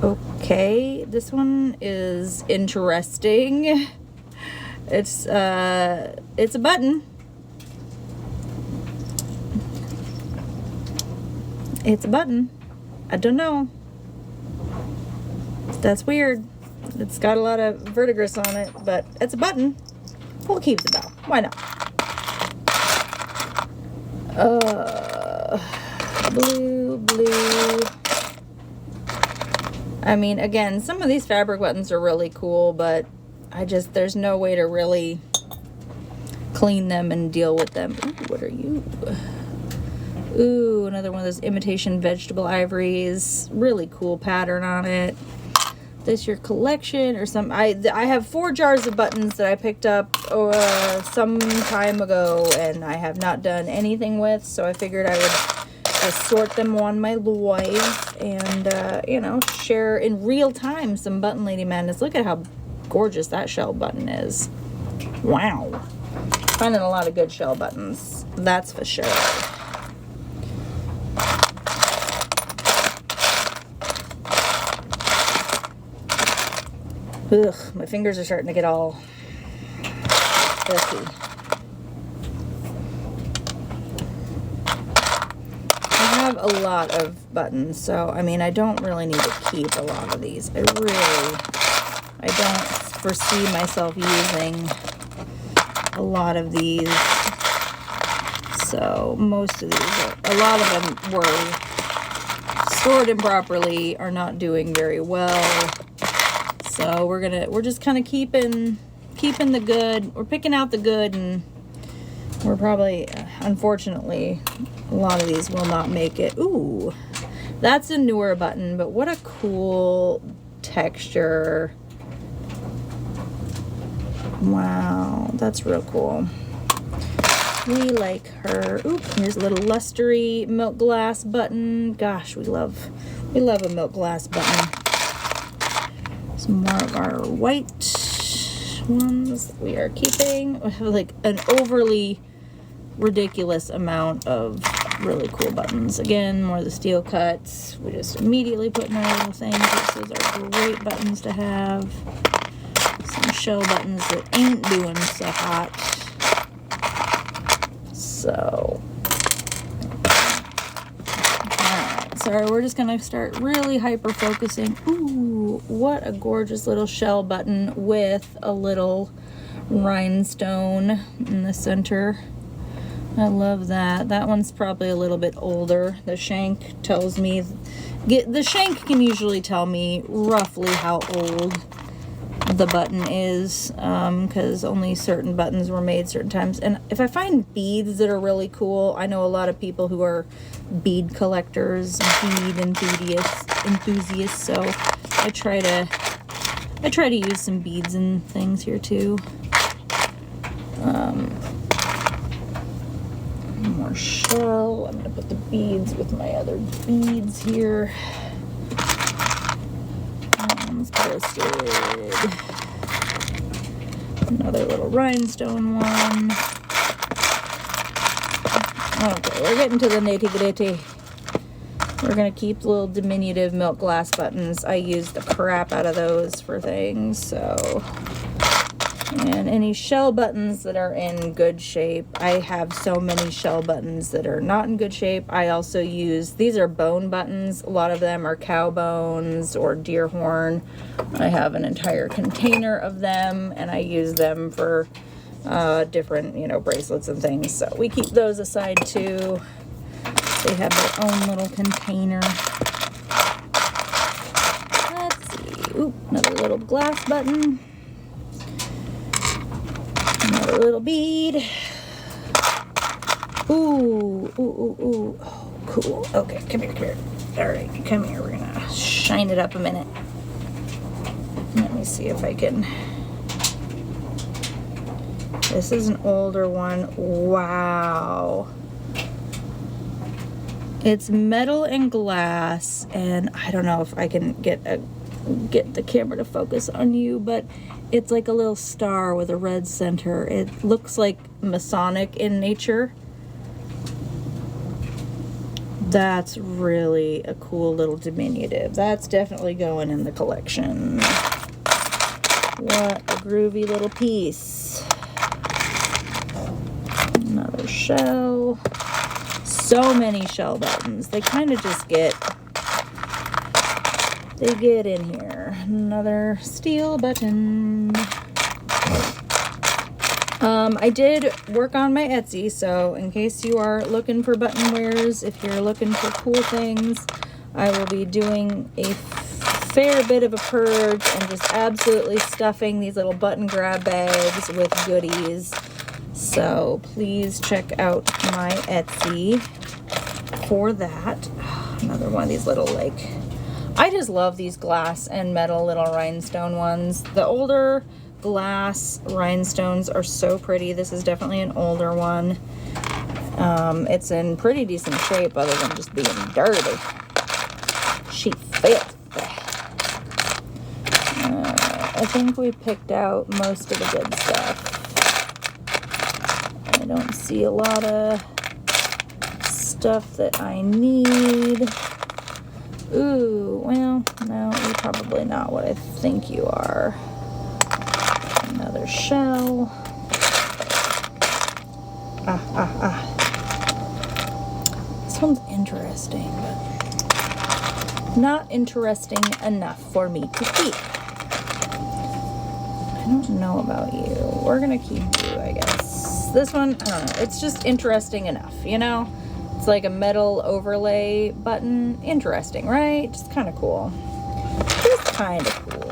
Okay, this one is interesting. It's a button. It's a button. I don't know. That's weird. It's got a lot of verdigris on it, but it's a button. We'll keep the bell. Why not? Blue. I mean, again, some of these fabric buttons are really cool, but there's no way to really clean them and deal with them. Ooh, what are you? Ooh, another one of those imitation vegetable ivories. Really cool pattern on it. This your collection or some? I have 4 jars of buttons that I picked up some time ago and I have not done anything with, so I figured I would just sort them on my live and you know, share in real time some Button Lady madness. Look at how gorgeous that shell button is. Wow. Finding a lot of good shell buttons, that's for sure. Ugh, my fingers are starting to get all filthy. I have a lot of buttons, so I mean, I don't really need to keep a lot of these. I don't foresee myself using a lot of these. So most of these, a lot of them were stored improperly, are not doing very well. So we're just kind of keeping the good. We're picking out the good, and we're probably, unfortunately, a lot of these will not make it. Ooh, that's a newer button, but what a cool texture. Wow, that's real cool. We like her. Oop, here's a little lustery milk glass button. Gosh, we love a milk glass button. Some more of our white ones we are keeping. We have like an overly ridiculous amount of really cool buttons. Again, more of the steel cuts. We just immediately put in our little things. Those are great buttons to have. Some shell buttons that ain't doing so hot. So, alright, so we're just gonna start really hyper focusing. Ooh, what a gorgeous little shell button with a little rhinestone in the center. I love that. That one's probably a little bit older. The shank tells me, the shank can usually tell me roughly how old the button is, because only certain buttons were made certain times. And if I find beads that are really cool, I know a lot of people who are bead collectors, bead enthusiasts, so I try to use some beads and things here too. More shell. I'm gonna put the beads with my other beads here. Posted. Another little rhinestone one. Okay, we're getting to the nitty-gritty. We're gonna keep the little diminutive milk glass buttons. I use the crap out of those for things, so. And any shell buttons that are in good shape. I have so many shell buttons that are not in good shape. I also use, these are bone buttons. A lot of them are cow bones or deer horn. I have an entire container of them, and I use them for different, you know, bracelets and things. So we keep those aside too. They have their own little container. Let's see. Ooh, another little glass button. Another little bead. Ooh, ooh, ooh, ooh. Oh, cool. Okay, come here. All right, come here. We're gonna shine it up a minute. Let me see if I can. This is an older one. Wow. It's metal and glass, and I don't know if I can get the camera to focus on you, but it's like a little star with a red center. It looks like Masonic in nature. That's really a cool little diminutive. That's definitely going in the collection. What a groovy little piece. Another shell. So many shell buttons. They kind of just get in here. Another steel button. I did work on my Etsy, so in case you are looking for button wears, if you're looking for cool things, I will be doing a fair bit of a purge and just absolutely stuffing these little button grab bags with goodies. So please check out my Etsy for that. Another one of these little, like, I just love these glass and metal little rhinestone ones. The older glass rhinestones are so pretty. This is definitely an older one. It's in pretty decent shape other than just being dirty. She filth. I think we picked out most of the good stuff. I don't see a lot of stuff that I need. Ooh, well, no, you're probably not what I think you are. Another shell. This one's interesting, but not interesting enough for me to keep. I don't know about you. We're gonna keep you, I guess. This one, I don't know. It's just interesting enough, you know? It's like a metal overlay button. Interesting, right? Just kind of cool. Just kind of cool.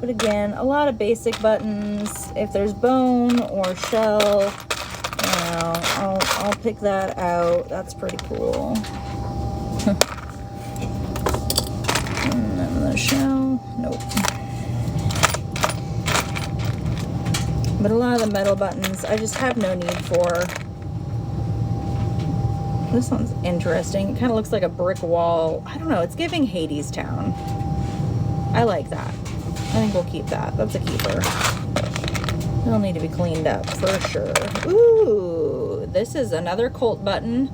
But again, a lot of basic buttons. If there's bone or shell, you know, I'll pick that out. That's pretty cool. And then the shell, nope. But a lot of the metal buttons, I just have no need for. This one's interesting. It kind of looks like a brick wall. I don't know. It's giving Hades Town. I like that. I think we'll keep that. That's a keeper. It'll need to be cleaned up for sure. Ooh, this is another Colt button.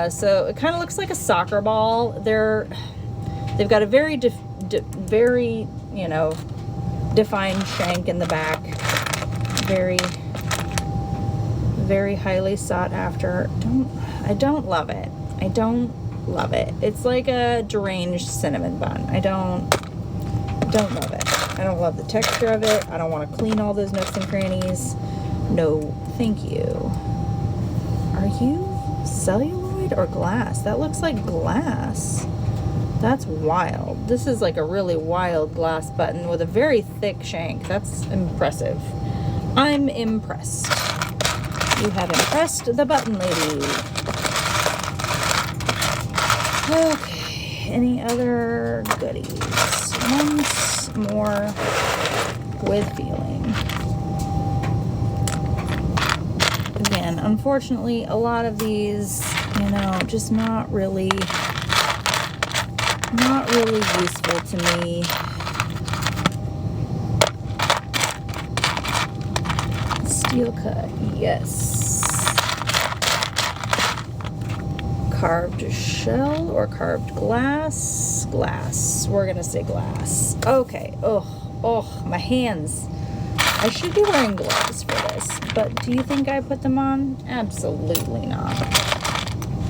So it kind of looks like a soccer ball. They've got a very, very, you know, defined shank in the back. Very, very highly sought after. I don't love it. I don't love it. It's like a deranged cinnamon bun. I don't love it. I don't love the texture of it. I don't want to clean all those nooks and crannies. No, thank you. Are you celluloid or glass? That looks like glass. That's wild. This is like a really wild glass button with a very thick shank. That's impressive. I'm impressed. You have impressed the button lady. Okay, any other goodies? Once more with feeling. Again, unfortunately, a lot of these, you know, just not really useful to me. Steel cut, yes. Carved shell or carved glass? Glass. We're gonna say glass. Okay. Oh, my hands. I should be wearing gloves for this, but do you think I put them on? Absolutely not.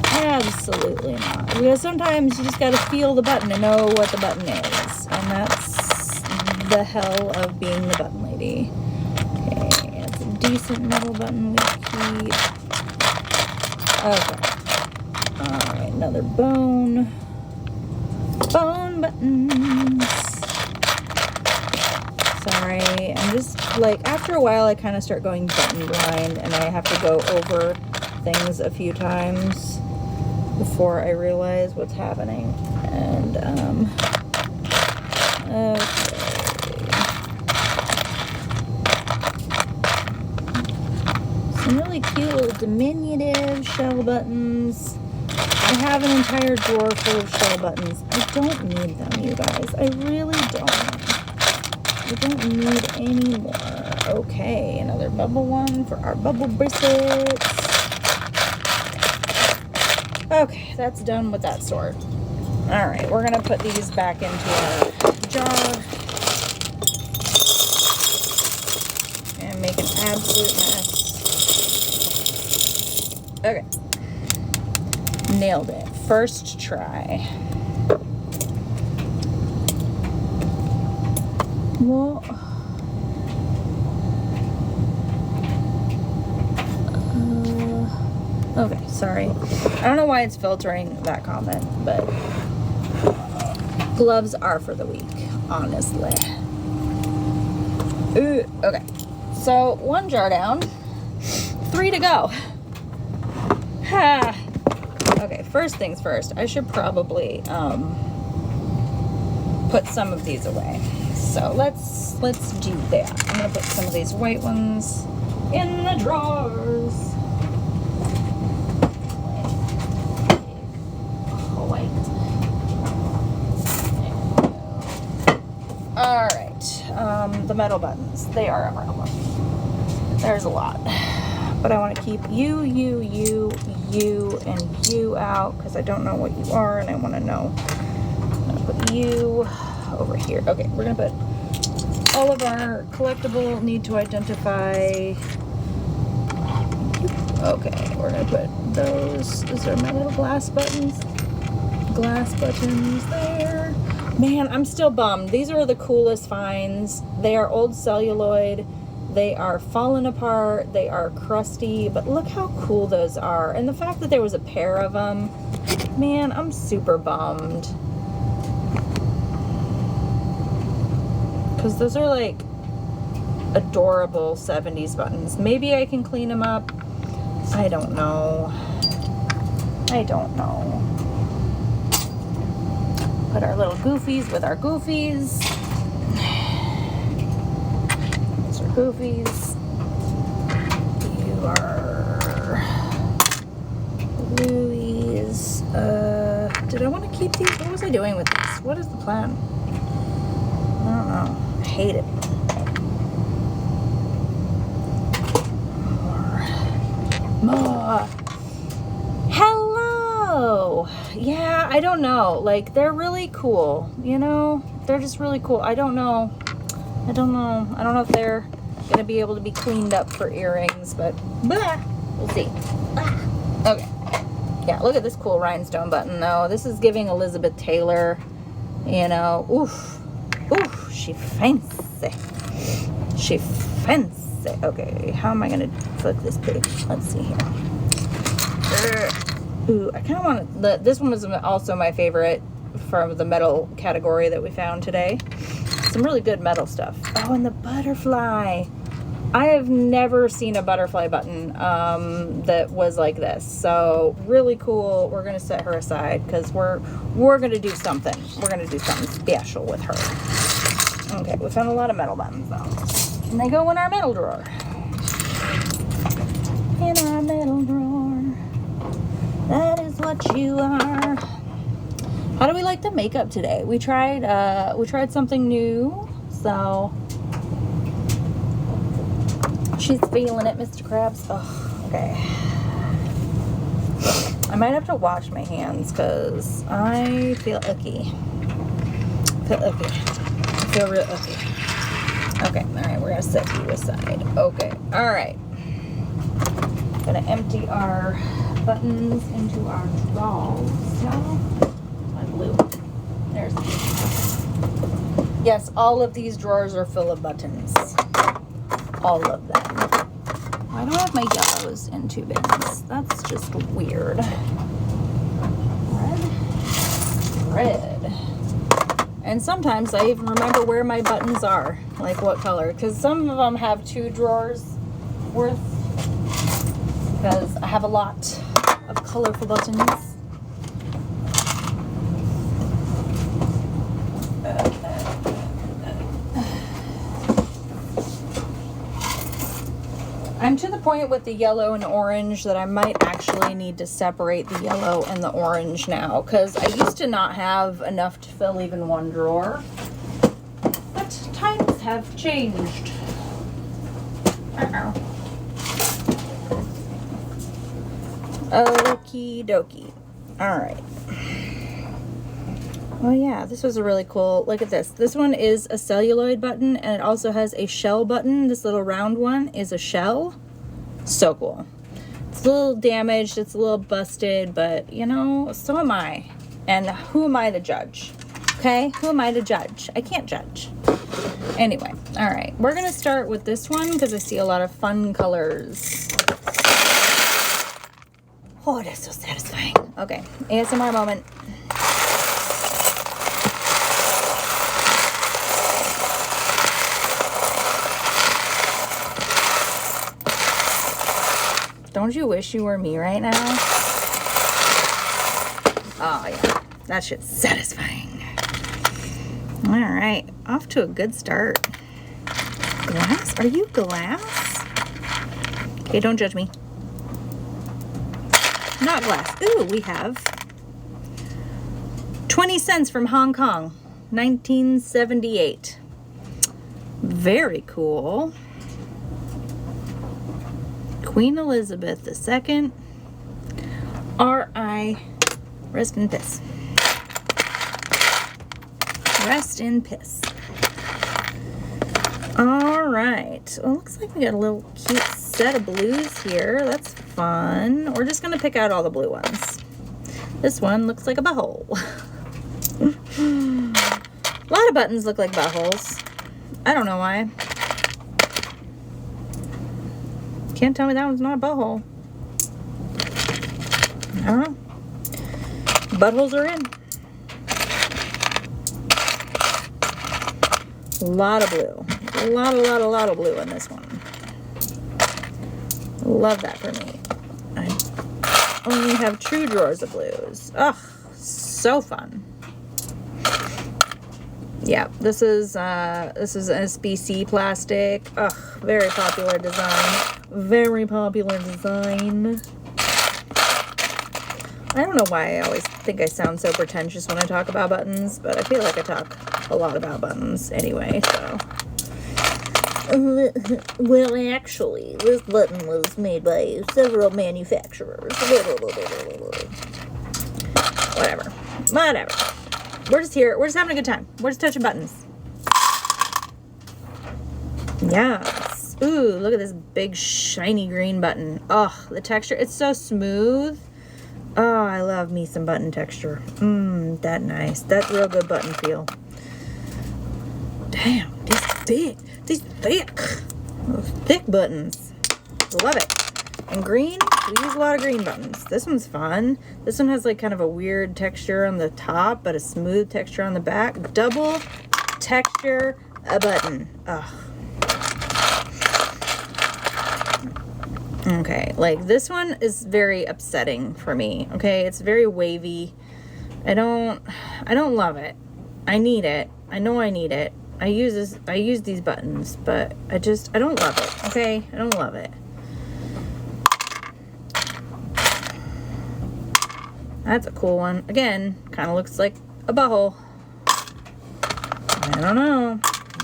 Absolutely not. Because sometimes you just gotta feel the button and know what the button is. And that's the hell of being the button lady. Okay, it's a decent metal button we keep. Okay. Alright, another bone. Bone buttons. Sorry, I'm just like, after a while I kind of start going button blind and I have to go over things a few times before I realize what's happening. And, okay. Some really cute little diminutive shell buttons. I have an entire drawer full of shell buttons. I don't need them, you guys. I really don't. I don't need any more. Okay, another bubble one for our bubble bracelets. Okay, that's done with that sort. Alright, we're going to put these back into our jar. And make an absolute mess. Okay. Nailed it. First try. Well, okay, sorry. I don't know why it's filtering that comment, but gloves are for the weak, honestly. Ooh, okay, so 1 jar down, 3 to go. Ha. Okay, first things first, I should probably put some of these away. So let's do that. I'm gonna put some of these white ones in the drawers. White. All right, the metal buttons. They are a problem. There's a lot, but I want to keep you, and you out because I don't know what you are, and I want to know. I'm gonna put you over here. Okay, we're gonna put all of our collectible need to identify. Okay, we're gonna put those. Is there my little glass buttons? Glass buttons there. Man, I'm still bummed. These are the coolest finds. They are old celluloid. They are falling apart. They are crusty, but look how cool those are. And the fact that there was a pair of them, man, I'm super bummed. Because those are like adorable 70s buttons. Maybe I can clean them up. I don't know. I don't know. Put our little goofies with our goofies. These are goofies. You are Louise. Did I want to keep these? What was I doing with these? What is the plan? I don't know. I hate it. More. Hello. Yeah, I don't know. Like, they're really cool. You know, they're just really cool. I don't know. I don't know if they're gonna be able to be cleaned up for earrings, but blah, we'll see. Okay. Yeah, look at this cool rhinestone button though. This is giving Elizabeth Taylor, you know. Oof. Oof. she fancy. She fancy. Okay, how am I gonna flip this page? Let's see here. Ooh, I kind of want to. This one was also my favorite from the metal category that we found today. Some really good metal stuff. Oh, and the butterfly. I have never seen a butterfly button that was like this. So really cool. We're gonna set her aside because we're gonna do something. We're gonna do something special with her. Okay, we found a lot of metal buttons though, and they go in our metal drawer. In our metal drawer. That is what you are. How do we like the makeup today? We tried something new, so. She's feeling it, Mr. Krabs. Oh, okay. I might have to wash my hands because I feel icky. I feel real icky. Okay, all right, we're gonna set you aside. Okay, all right. Gonna empty our buttons into our drawers. No, my blue. There's. Yes, all of these drawers are full of buttons. All of them. Why do I have my yellows in two bins? That's just weird. Red. And sometimes I even remember where my buttons are, like what color, because some of them have 2 drawers worth, because I have a lot of colorful buttons. I'm to the point with the yellow and orange that I might actually need to separate the yellow and the orange now, because I used to not have enough to fill even one drawer. But times have changed. Okie dokie. Alright. Oh yeah, this was a really cool, look at this. This one is a celluloid button, and it also has a shell button. This little round one is a shell. So cool. It's a little damaged, it's a little busted, but you know, so am I. And who am I to judge? Okay, who am I to judge? I can't judge. Anyway, all right, we're gonna start with this one because I see a lot of fun colors. Oh, that's so satisfying. Okay, ASMR moment. Don't you wish you were me right now? Oh yeah, that shit's satisfying. All right, off to a good start. Glass? Are you glass? Okay, don't judge me. Not glass. Ooh, we have 20 cents from Hong Kong, 1978. Very cool. Queen Elizabeth II, R.I. Rest in piss. Rest in piss. All right. Well, looks like we got a little cute set of blues here. That's fun. We're just going to pick out all the blue ones. This one looks like a butthole. A lot of buttons look like buttholes. I don't know why. Can't tell me that one's not a butthole. I don't know. Buttholes are in. A lot of blue. A lot of blue in this one. Love that for me. I only have 2 drawers of blues. Ugh, so fun. Yeah, this is an SBC plastic. Ugh, very popular design. Very popular design. I don't know why I always think I sound so pretentious when I talk about buttons, but I feel like I talk a lot about buttons anyway, so. Well, actually, this button was made by several manufacturers. Whatever. We're just here. We're just having a good time. We're just touching buttons. Yes. Ooh, look at this big shiny green button. Oh, the texture. It's so smooth. Oh, I love me some button texture. That nice. That real good button feel. Damn, these thick buttons. Love it. And green, we use a lot of green buttons. This one's fun. This one has like kind of a weird texture on the top, but a smooth texture on the back. Double texture a button. Ugh. Okay, like this one is very upsetting for me. Okay, it's very wavy. I don't love it. I need it. I know I need it. I use these buttons, but I don't love it. Okay, I don't love it. That's a cool one. Again, kind of looks like a butthole. I don't know.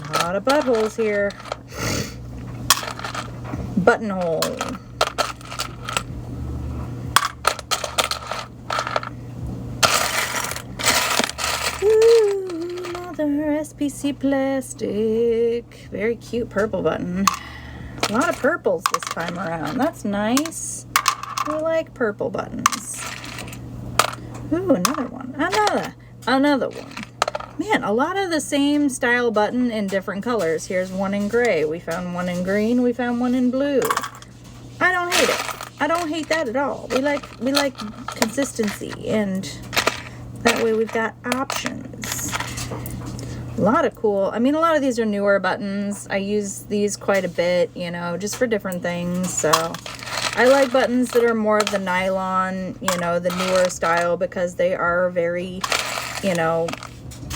A lot of buttholes here. Buttonhole. Ooh, another SPC plastic. Very cute purple button. A lot of purples this time around. That's nice. We like purple buttons. Ooh, another one. Another one. Man, a lot of the same style button in different colors. Here's one in gray. We found one in green. We found one in blue. I don't hate it. I don't hate that at all. We like consistency, and that way we've got options. A lot of cool. I mean, a lot of these are newer buttons. I use these quite a bit, you know, just for different things. So I like buttons that are more of the nylon, you know, the newer style, because they are very, you know,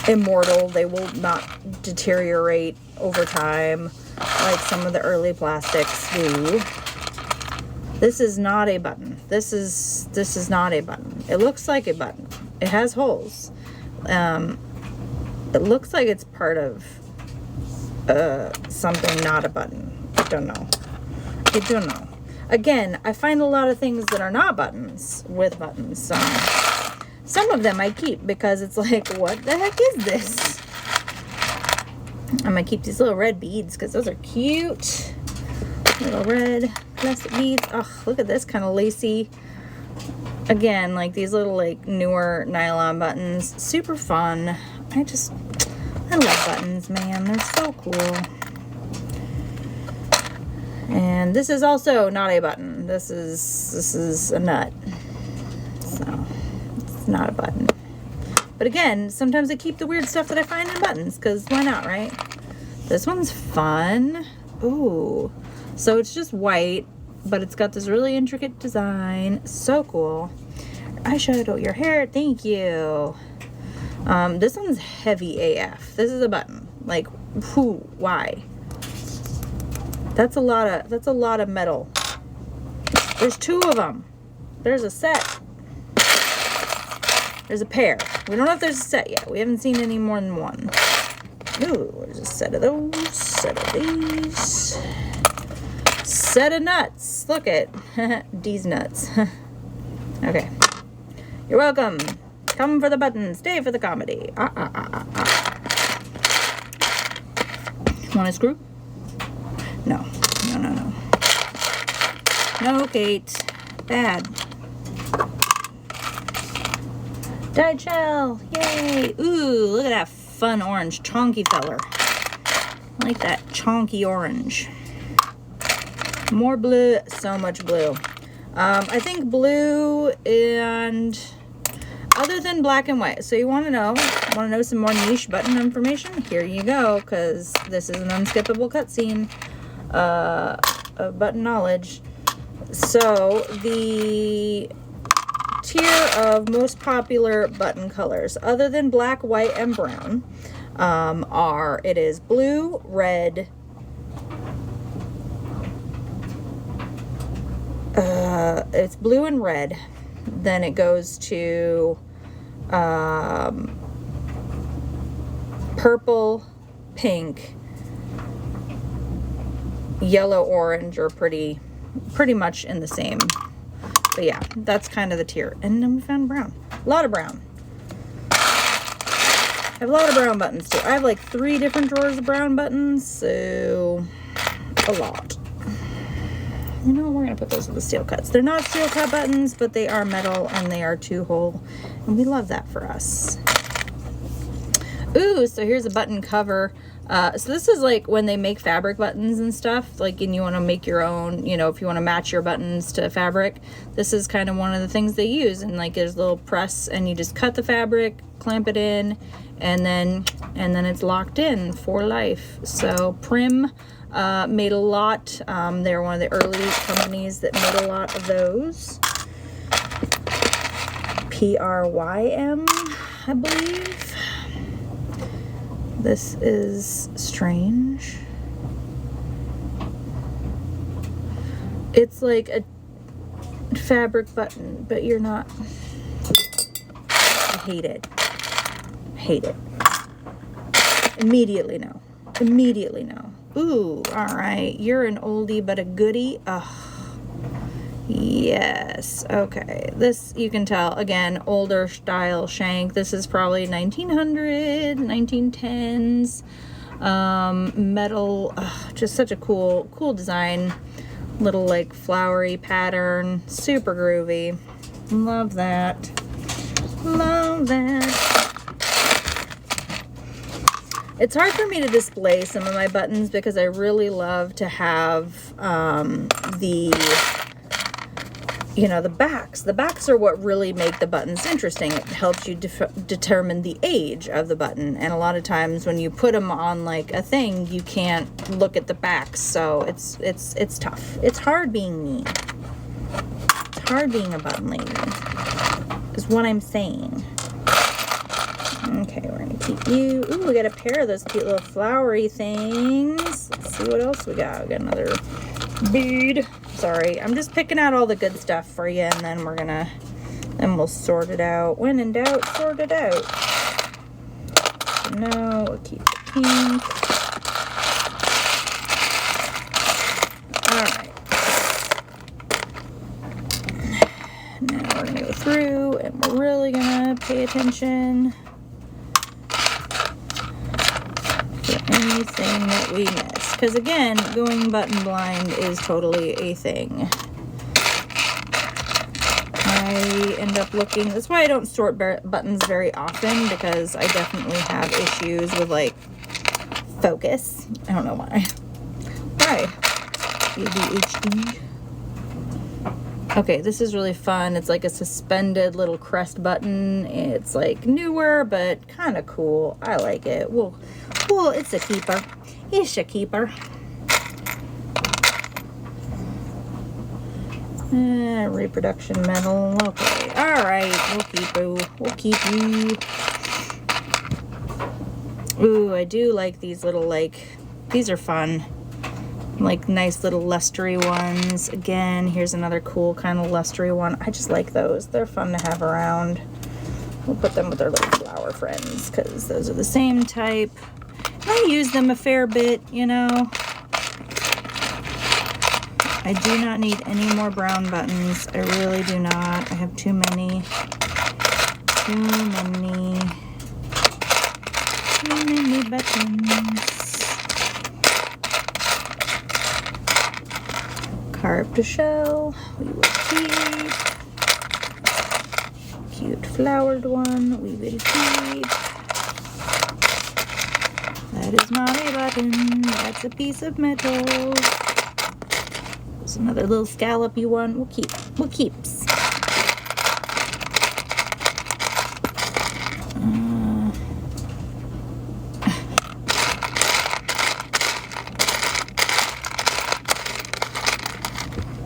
immortal. They will not deteriorate over time like some of the early plastics do. This is not a button. This is not a button. It looks like a button. It has holes. It looks like it's part of something, not a button. I don't know. I don't know. Again, I find a lot of things that are not buttons with buttons. Some of them I keep because it's like, what the heck is this? I'm gonna keep these little red beads because those are cute. Little red plastic beads. Oh, look at this, kind of lacy. Again, like these little like newer nylon buttons. Super fun. I love buttons, man. They're so cool. And this is also not a button. This is a nut. So it's not a button. But again, sometimes I keep the weird stuff that I find in buttons, because why not, right? This one's fun. Ooh. So it's just white, but it's got this really intricate design. So cool. Eyeshadow your hair. Thank you. This one's heavy AF. This is a button. Like, who? Why? That's a lot of metal. There's two of them. There's a set. There's a pair. We don't know if there's a set yet. We haven't seen any more than one. Ooh, there's a set of those. Set of these. Set of nuts. Look at these nuts. Okay. You're welcome. Come for the button. Stay for the comedy. Want a screw? No. No. No, Kate. Bad. Dyed shell. Yay. Ooh, look at that fun orange. Chonky feller. I like that chonky orange. More blue. So much blue. I think blue and other than black and white. So you want to know some more niche button information? Here you go, because this is an unskippable cutscene of button knowledge. So the tier of most popular button colors, other than black, white, and brown, it is blue, red, it's blue and red. Then it goes to purple, pink, yellow, orange are pretty much in the same. But yeah, that's kind of the tier. And then we found brown. A lot of brown. I have a lot of brown buttons too. I have like 3 different drawers of brown buttons, so a lot. You know, we're gonna put those in the steel cuts. They're not steel cut buttons, but they are metal and they are 2-hole, and we love that for us. Ooh, so here's a button cover. So this is like when they make fabric buttons and stuff, like, and you want to make your own, you know, if you want to match your buttons to fabric, this is kind of one of the things they use. And like there's a little press and you just cut the fabric, clamp it in, and then it's locked in for life. So Prim made a lot. They're one of the early companies that made a lot of those. PRYM, I believe. This is strange. It's like a fabric button, but you're not. I hate it. Hate it. Immediately no. Immediately no. Ooh, all right. You're an oldie but a goodie. Ugh. Yes. Okay. This, you can tell, again, older style shank. This is probably 1900, 1910s. Metal. Just such a cool design. Little like flowery pattern. Super groovy. Love that. Love that. It's hard for me to display some of my buttons because I really love to have you know, the backs. The backs are what really make the buttons interesting. It helps you determine the age of the button. And a lot of times when you put them on like a thing, you can't look at the backs. So it's tough. It's hard being me. It's hard being a button lady, is what I'm saying. Okay, we're gonna keep you. Ooh, we got a pair of those cute little flowery things. Let's see what else we got. We got another bead. Sorry, I'm just picking out all the good stuff for you, and then we'll sort it out. When in doubt, sort it out. No, we'll keep the pink. All right. Now we're gonna go through, and we're really gonna pay attention for anything that we miss. Because again, going button blind is totally a thing. I end up looking, that's why I don't sort buttons very often, because I definitely have issues with like focus. I don't know why. Why? ADHD. Okay, this is really fun. It's like a suspended little crest button. It's like newer, but kind of cool. I like it. Well, it's a keeper. It's a keeper. Reproduction metal. Okay. All right. We'll keep you. We'll keep you. Ooh, I do like these little, like, these are fun. Like nice little lustery ones. Again, here's another cool kind of lustery one. I just like those. They're fun to have around. We'll put them with our little flower friends because those are the same type. I use them a fair bit, you know. I do not need any more brown buttons. I really do not. I have too many. Too many. Too many buttons. Carved shell. We will keep. Cute flowered one. We will keep. That is not a button. That's a piece of metal. There's another little scallopy one. We'll keep. We'll keeps.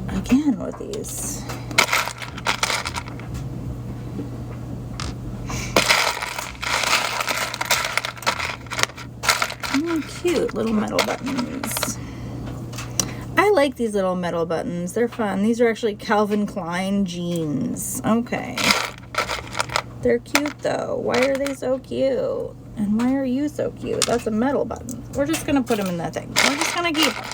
Again with these. Cute little metal buttons. I like these little metal buttons. They're fun. These are actually Calvin Klein jeans. Okay. They're cute though. Why are they so cute? And why are you so cute? That's a metal button. We're just gonna put them in that thing. We're just gonna keep them.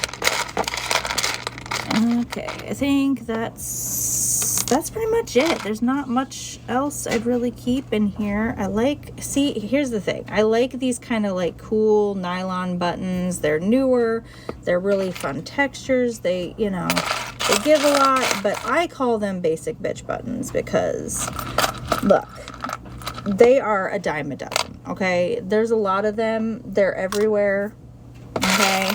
Okay, I think that's pretty much it. There's not much else I'd really keep in here. I like, see, here's the thing. I like these kind of like cool nylon buttons. They're newer. They're really fun textures. They, you know, they give a lot, but I call them basic bitch buttons because, look, they are a dime a dozen. okay? There's a lot of them. They're everywhere, okay?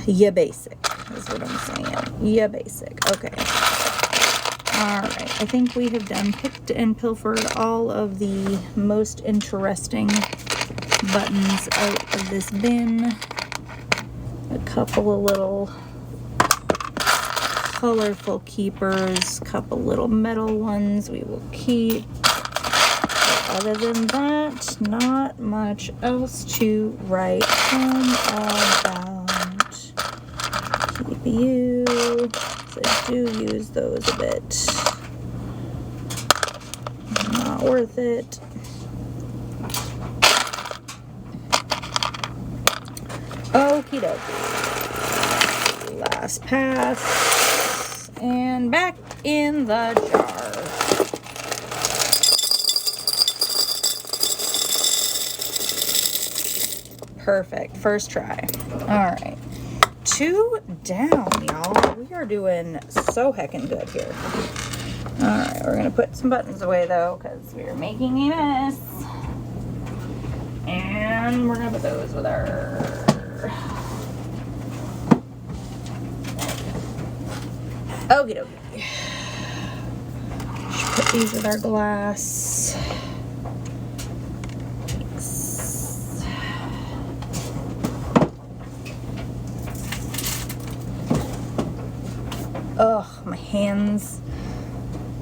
Yeah, basic is what I'm saying. Yeah, basic. Okay. All right. I think we have done picked and pilfered all of the most interesting buttons out of this bin. A couple of little colorful keepers, couple little metal ones we will keep. Other than that, not much else to write home about. Keep you, so I do use those a bit. Not worth it. Okie dokie. Last pass. And back in the jar. Perfect. First try. All right. 2 down, y'all. We are doing so heckin' good here. All right. We're going to put some buttons away, though, because we're making a mess. And we're going to put those with our... Okie dokie. Should put these with our glass. Thanks. Ugh, my hands.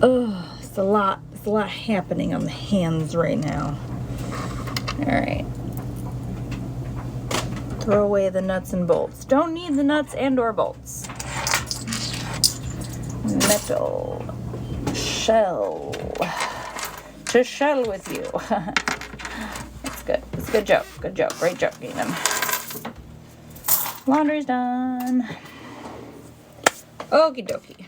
Ugh, it's a lot happening on the hands right now. All right. Throw away the nuts and bolts. Don't need the nuts and or bolts. Metal shell to shell with you. That's good. That's a good joke. Good joke. Great joke, Gaiman. Laundry's done. Okie dokie.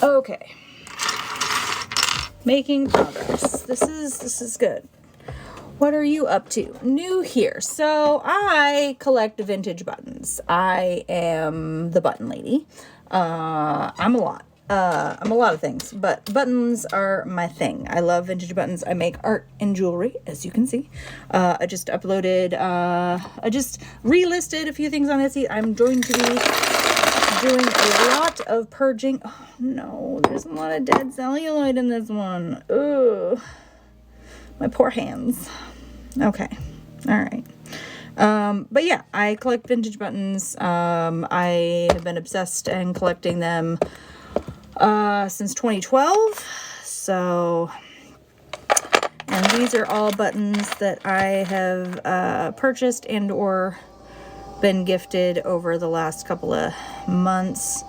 Okay. Making progress. This is good. What are you up to? New here. So I collect vintage buttons. I am the button lady. I'm a lot. I'm a lot of things, but buttons are my thing. I love vintage buttons. I make art and jewelry, as you can see. I just uploaded, I just relisted a few things on Etsy. I'm going to be doing a lot of purging. Oh no, there's a lot of dead celluloid in this one. Ugh. My poor hands. Okay. All right. But yeah, I collect vintage buttons. I have been obsessed and collecting them since 2012. So, and these are all buttons that I have purchased and or been gifted over the last couple of months.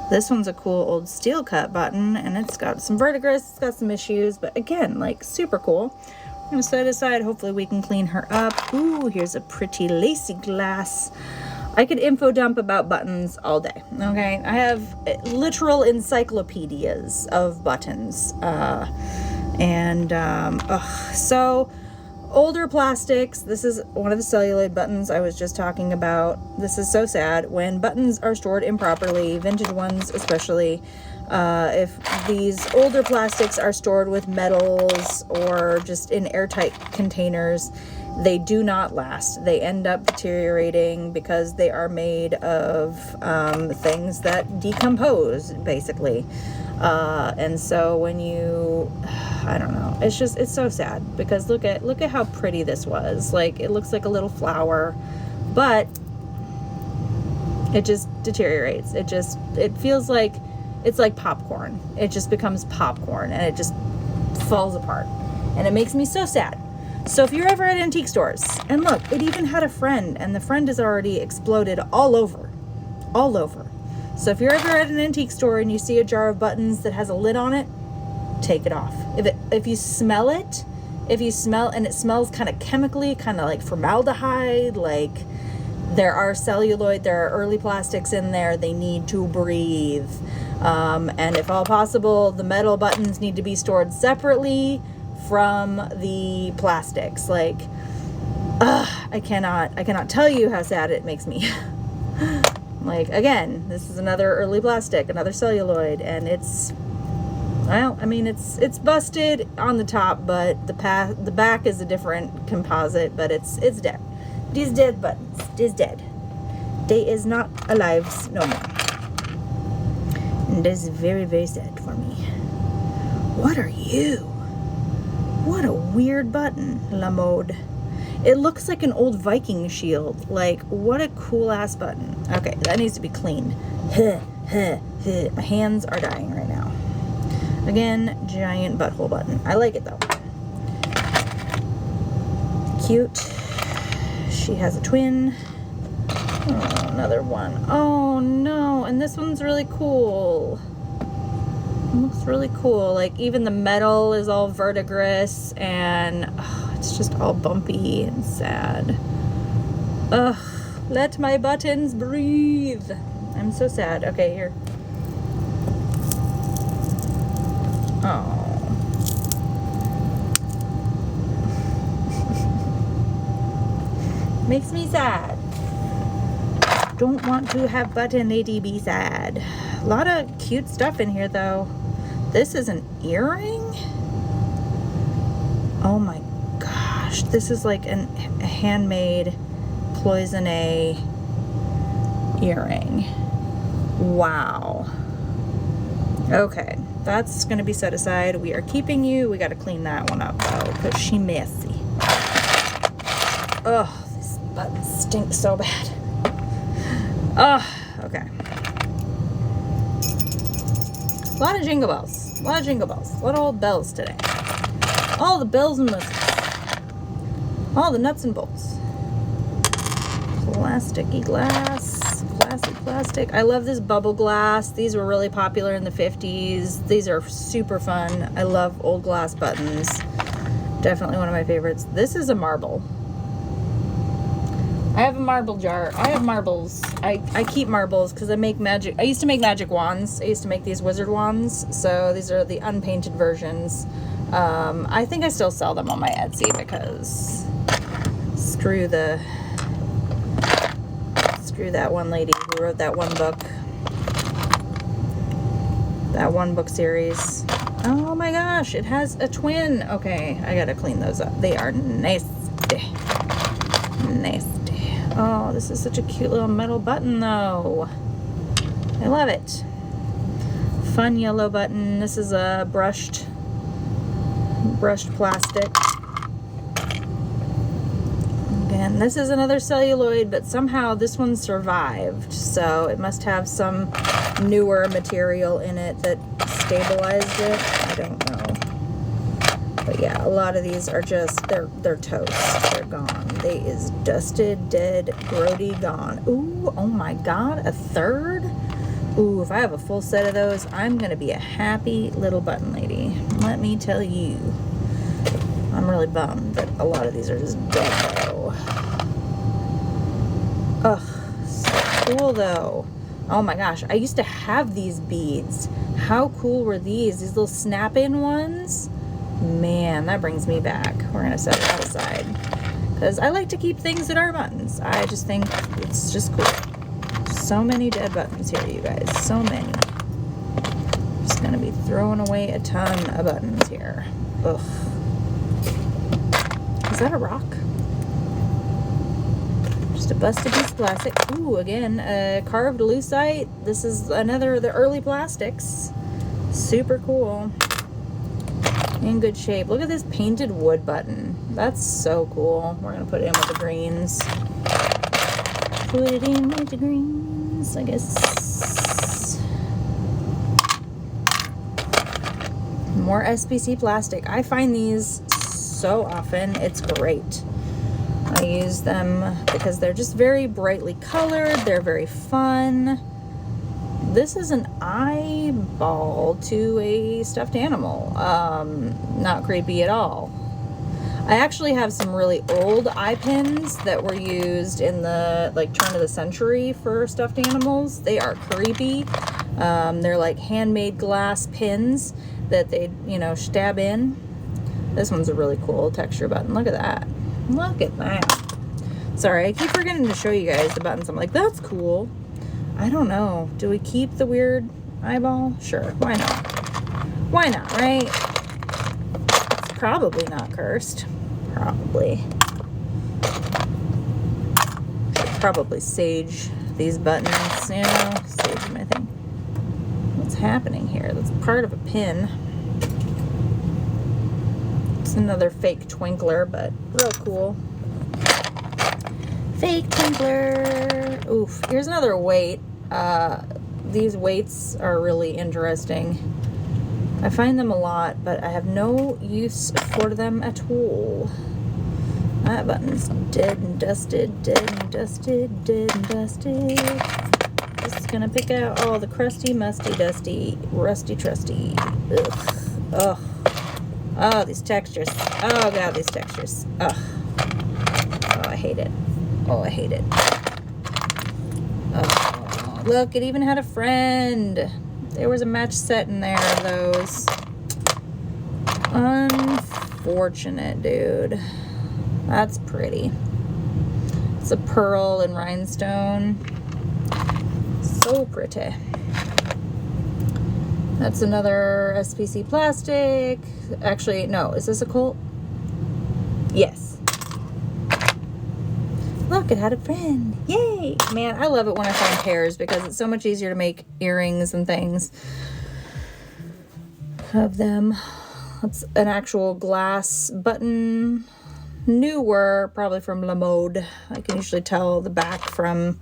This one's a cool old steel cut button, and it's got some verdigris, it's got some issues, but again, like super cool. I'm gonna set it aside. Hopefully we can clean her up. Ooh, here's a pretty lacy glass. I could info dump about buttons all day, okay? I have literal encyclopedias of buttons. So older plastics. This is one of the celluloid buttons I was just talking about. This is so sad. When buttons are stored improperly, vintage ones especially, if these older plastics are stored with metals or just in airtight containers, they do not last. They end up deteriorating because they are made of things that decompose, basically. And so when you, I don't know, it's so sad because look at how pretty this was. Like, it looks like a little flower, but it just deteriorates. It feels like, it's like popcorn. It just becomes popcorn and it just falls apart. And it makes me so sad. So if you're ever at antique stores, and look, it even had a friend, and the friend is already exploded all over. So if you're ever at an antique store and you see a jar of buttons that has a lid on it, take it off. If you smell it, and it smells kind of chemically, kind of like formaldehyde, like there are celluloid, there are early plastics in there, they need to breathe. And if all possible, the metal buttons need to be stored separately from the plastics. Like, I cannot tell you how sad it makes me. Like, again, this is another early plastic, another celluloid, and it's, well, I mean, it's busted on the top, but the back is a different composite, but it's dead. These dead buttons. This dead. They is not alive no more. And this is very, very sad for me. What are you? What a weird button, La Mode. It looks like an old Viking shield. Like, what a cool ass button. Okay, that needs to be cleaned. My hands are dying right now. Again, giant butthole button. I like it though. Cute. She has a twin. Oh, another one. Oh no, and this one's really cool. It looks really cool. Like, even the metal is all verdigris, and it's just all bumpy and sad. Ugh, let my buttons breathe. I'm so sad. Okay, here. Oh. Makes me sad. Don't want to have button lady be sad. A lot of cute stuff in here though. This is an earring? Oh my gosh. This is like a handmade cloisonne earring. Wow. Okay. That's going to be set aside. We are keeping you. We got to clean that one up though, because she messy. Ugh, this button stinks so bad. Ugh, okay. A lot of jingle bells. A lot of jingle bells. A lot of old bells today. All the bells and whistles. All the nuts and bolts. Plasticky glass. Classic plastic. I love this bubble glass. These were really popular in the 50s. These are super fun. I love old glass buttons. Definitely one of my favorites. This is a marble. I have a marble jar. I have marbles. I keep marbles because I make magic. I used to make magic wands. I used to make these wizard wands. So these are the unpainted versions. I think I still sell them on my Etsy because screw that one lady who wrote that one book. That one book series. Oh my gosh, it has a twin. Okay, I gotta clean those up. They are nasty. Nasty. Oh, this is such a cute little metal button though. I love it. Fun yellow button. This is a brushed plastic. Again, this is another celluloid, but somehow this one survived. So it must have some newer material in it that stabilized it. I don't know. But yeah, a lot of these are just, they're toast. They're gone. They is dusted, dead, grody, gone. Ooh, oh my God, a third? Ooh, if I have a full set of those, I'm gonna be a happy little button lady. Let me tell you. I'm really bummed that a lot of these are just dead though. Ugh, so cool though. Oh my gosh, I used to have these beads. How cool were these? These little snap-in ones? Man, that brings me back. We're gonna set that aside. Because I like to keep things that are buttons. I just think it's just cool. So many dead buttons here, you guys. So many. Just gonna be throwing away a ton of buttons here. Ugh. Is that a rock? Just a busted piece of plastic. Ooh, again, a carved lucite. This is another of the early plastics. Super cool. In good shape. Look at this painted wood button. That's so cool. We're gonna put it in with the greens. Put it in with the greens, I guess. More SPC plastic. I find these so often. It's great. I use them because they're just very brightly colored. They're very fun. This is an eyeball to a stuffed animal. Not creepy at all. I actually have some really old eye pins that were used in the turn of the century for stuffed animals. They are creepy. They're like handmade glass pins that they, stab in. This one's a really cool texture button. Look at that. Look at that. Sorry, I keep forgetting to show you guys the buttons. I'm like, that's cool. I don't know. Do we keep the weird eyeball? Sure, why not? Why not, right? It's probably not cursed. Probably. Should probably sage these buttons, you know? Sage my thing. What's happening here? That's part of a pin. It's another fake twinkler, but real cool. Fake twinkler. Oof. Here's another weight. These weights are really interesting. I find them a lot, but I have no use for them at all. That button's dead and dusted, dead and dusted, dead and dusted. Just gonna pick out all the crusty, musty, dusty, rusty, trusty. Ugh. Ugh. Oh, these textures. Oh, God, these textures. Ugh. Oh, I hate it. Oh, I hate it. Oh, look, it even had a friend. There was a match set in there of those. Unfortunate, dude. That's pretty. It's a pearl and rhinestone. So pretty. That's another SPC plastic. Actually, no. Is this a Colt? Yes. Look, it had a friend. Yay! Man, I love it when I find pairs because it's so much easier to make earrings and things of them. It's an actual glass button. Newer, probably from La Mode. I can usually tell the back from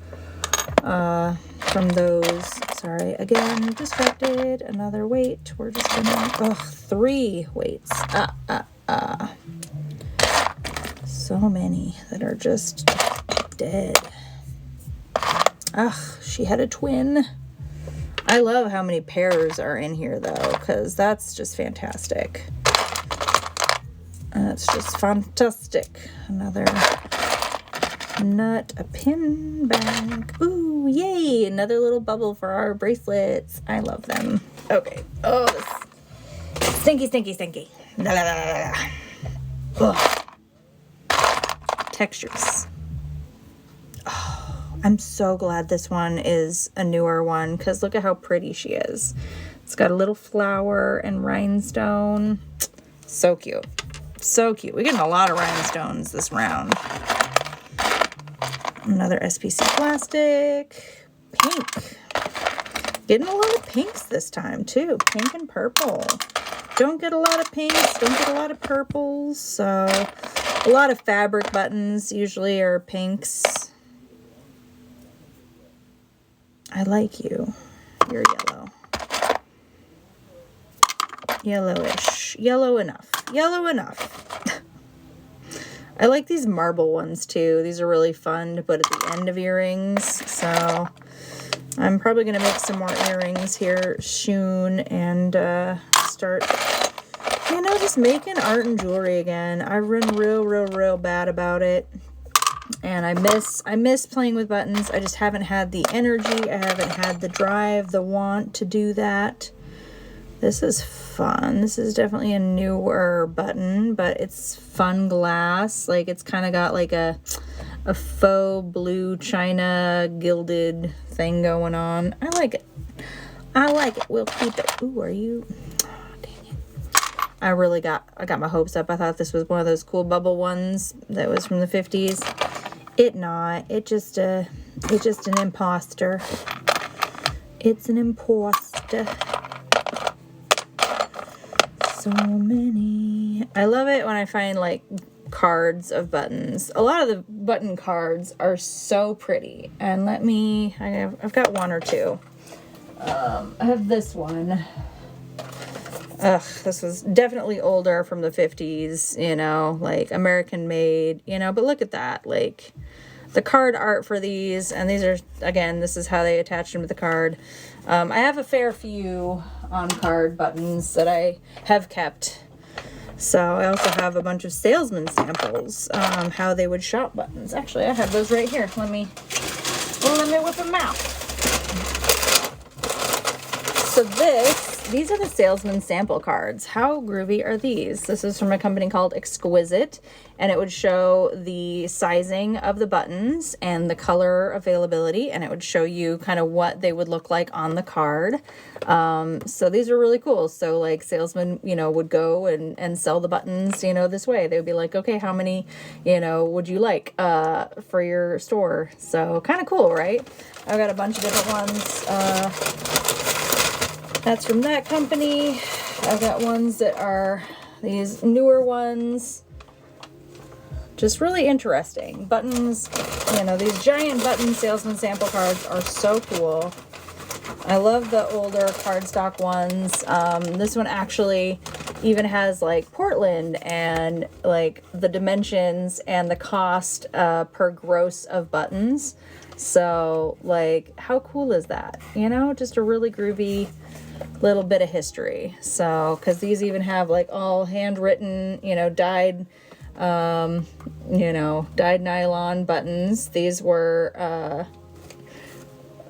those. Sorry, again, distracted. Another weight. We're just gonna, 3 weights. So many that are just dead. Ugh, she had a twin. I love how many pairs are in here though, because that's just fantastic. That's just fantastic. Another nut, a pin bag. Ooh, yay! Another little bubble for our bracelets. I love them. Okay. Oh, this stinky, stinky, stinky. La, la, la, la, la. Ugh. Textures. Oh, I'm so glad this one is a newer one because look at how pretty she is. It's got a little flower and rhinestone. So cute. So cute. We're getting a lot of rhinestones this round. Another SPC plastic. Pink. Getting a lot of pinks this time too. Pink and purple. Don't get a lot of pinks. Don't get a lot of purples. So a lot of fabric buttons usually are pinks. I like you. You're yellow. Yellowish. Yellow enough. Yellow enough. I like these marble ones too. These are really fun to put at the end of earrings. So I'm probably going to make some more earrings here soon and start, you know, just making art and jewelry again. I've been real bad about it. And I miss playing with buttons. I just haven't had the energy. I haven't had the drive, the want to do that. This is fun. This is definitely a newer button, but it's fun glass. Like it's kind of got like a faux blue china gilded thing going on. I like it. I like it. We'll keep it. Ooh, are you? Oh, dang it. I got my hopes up. I thought this was one of those cool bubble ones that was from the 50s. It not. It's just an imposter. It's an imposter. So many. I love it when I find like cards of buttons. A lot of the button cards are so pretty. And I've got one or two. I have this one. Ugh, this was definitely older, from the 50s, you know, like American made, you know, but look at that, like the card art for these, and these are, again, this is how they attach them to the card. I have a fair few on card buttons that I have kept. So I also have a bunch of salesman samples, how they would shop buttons. Actually, I have those right here. Let me whip them out. So this these are the salesman sample cards. How groovy are these? This is from a company called Exquisite, and it would show the sizing of the buttons and the color availability, and it would show you kind of what they would look like on the card. So these are really cool. So like salesmen, you know, would go and sell the buttons, you know, this way. They would be like, okay, how many, you know, would you like for your store? So kind of cool, right? I've got a bunch of different ones. That's from that company. I've got ones that are these newer ones. Just really interesting. Buttons, you know, these giant button salesman sample cards are so cool. I love the older cardstock ones. This one actually even has like Portland and like the dimensions and the cost per gross of buttons. So like, how cool is that? You know, just a really groovy little bit of history. So, because these even have like all handwritten, you know, dyed nylon buttons. These were,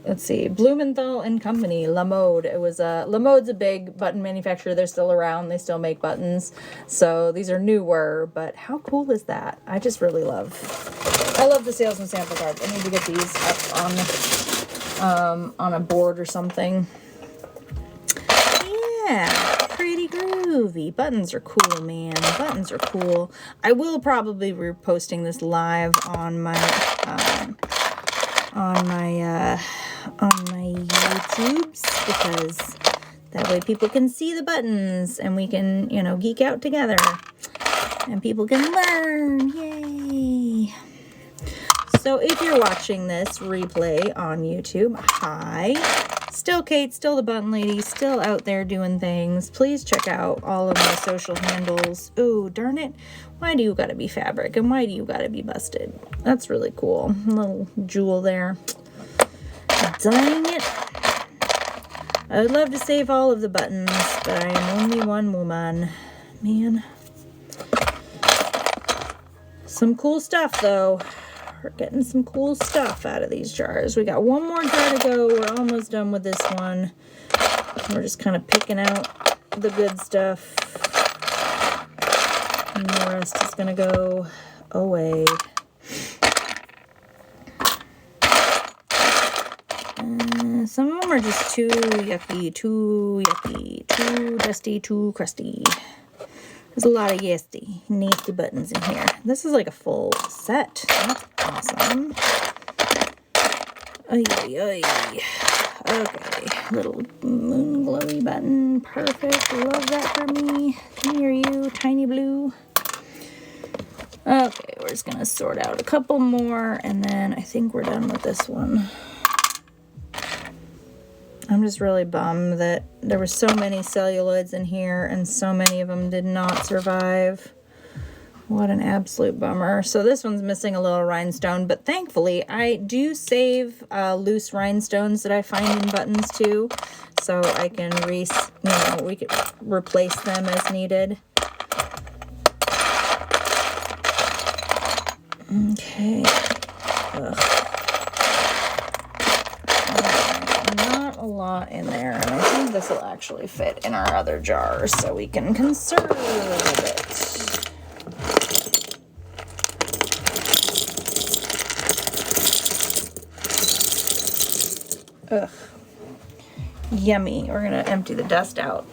let's see, Blumenthal and Company, La Mode. It was, La Mode's a big button manufacturer. They're still around. They still make buttons. So these are newer, but how cool is that? I just really I love the salesman sample cards. I need to get these up on a board or something. Yeah, pretty groovy. Buttons are cool, man. Buttons are cool. I will probably be posting this live on my YouTubes, because that way people can see the buttons and we can, you know, geek out together and people can learn. Yay! So if you're watching this replay on YouTube, hi. Still Kate, still the button lady, still out there doing things. Please check out all of my social handles. Ooh, darn it. Why do you gotta be fabric and why do you gotta be busted? That's really cool. A little jewel there. Dang it. I would love to save all of the buttons, but I am only one woman. Man. Some cool stuff though. We're getting some cool stuff out of these jars. We got one more jar to go. We're almost done with this one. We're just kind of picking out the good stuff. And the rest is going to go away. Some of them are just too yucky, too dusty, too crusty. There's a lot of nasty buttons in here. This is like a full set. That's awesome. Okay, little moon glowy button. Perfect. Love that for me. Come here, you tiny blue. Okay, we're just gonna sort out a couple more, and then I think we're done with this one. I'm just really bummed that there were so many celluloids in here and so many of them did not survive. What an absolute bummer. So this one's missing a little rhinestone, but thankfully I do save loose rhinestones that I find in buttons too, so I can we could replace them as needed. Okay. Ugh. Not a lot in there, and I think this will actually fit in our other jars so we can conserve it. Ugh. Yummy. We're gonna empty the dust out.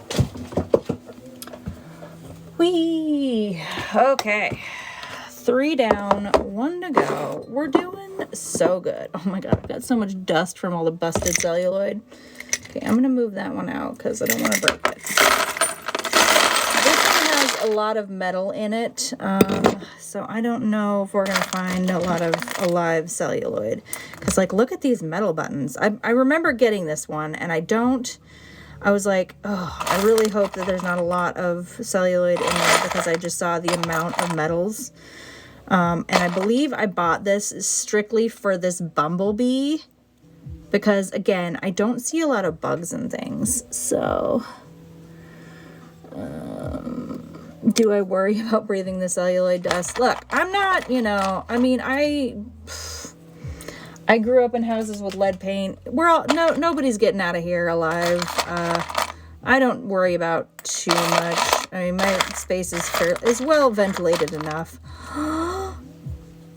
Whee! Okay. 3 down, 1 to go. We're doing so good. Oh my god, I've got so much dust from all the busted celluloid. Okay, I'm gonna move that one out because I don't want to break it. This one has a lot of metal in it, so I don't know if we're gonna find a lot of alive celluloid. Because like, look at these metal buttons. I remember getting this one, and I was like, oh, I really hope that there's not a lot of celluloid in there because I just saw the amount of metals. And I believe I bought this strictly for this bumblebee because, again, I don't see a lot of bugs and things. So, do I worry about breathing the celluloid dust? Look, I'm not, I mean, I grew up in houses with lead paint. Nobody's getting out of here alive. I don't worry about too much. I mean, my space is well ventilated enough.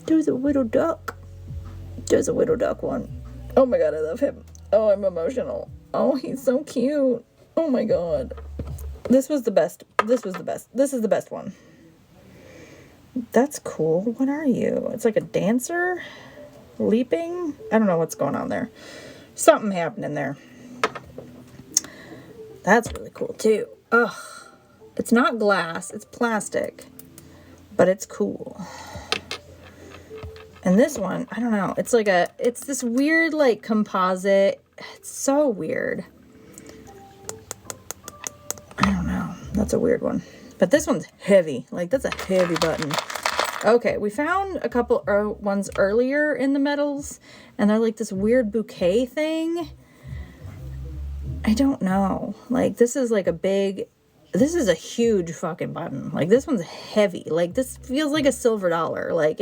There's a little duck. There's a little duck one. Oh my god, I love him. Oh, I'm emotional. Oh, he's so cute. Oh my god. This was the best. This was the best. This is the best one. That's cool. What are you? It's like a dancer? Leaping? I don't know what's going on there. Something happening there. That's really cool too. Ugh. It's not glass. It's plastic. But it's cool. And this one, I don't know. It's like it's this weird like composite. It's so weird. I don't know. That's a weird one. But this one's heavy. Like, that's a heavy button. Okay, we found a couple ones earlier in the metals. And they're like this weird bouquet thing. I don't know. Like, this is like this is a huge fucking button. Like, this one's heavy. Like, this feels like a silver dollar. Like,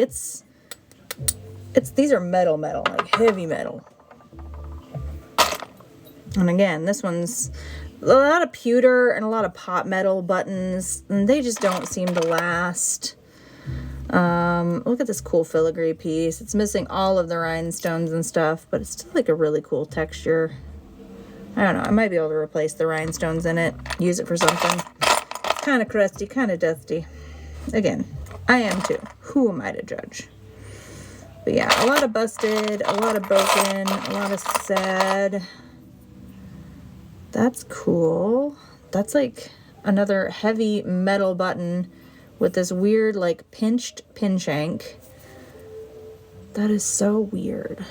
these are metal, like heavy metal. And again, this one's a lot of pewter and a lot of pot metal buttons, and they just don't seem to last. Look at this cool filigree piece. It's missing all of the rhinestones and stuff, but it's still like a really cool texture. I don't know. I might be able to replace the rhinestones in it, use it for something. It's kind of crusty, kind of dusty. Again, I am too. Who am I to judge? But yeah, a lot of busted, a lot of broken, a lot of sad. That's cool. That's like another heavy metal button with this weird like pinched pin shank. That is so weird.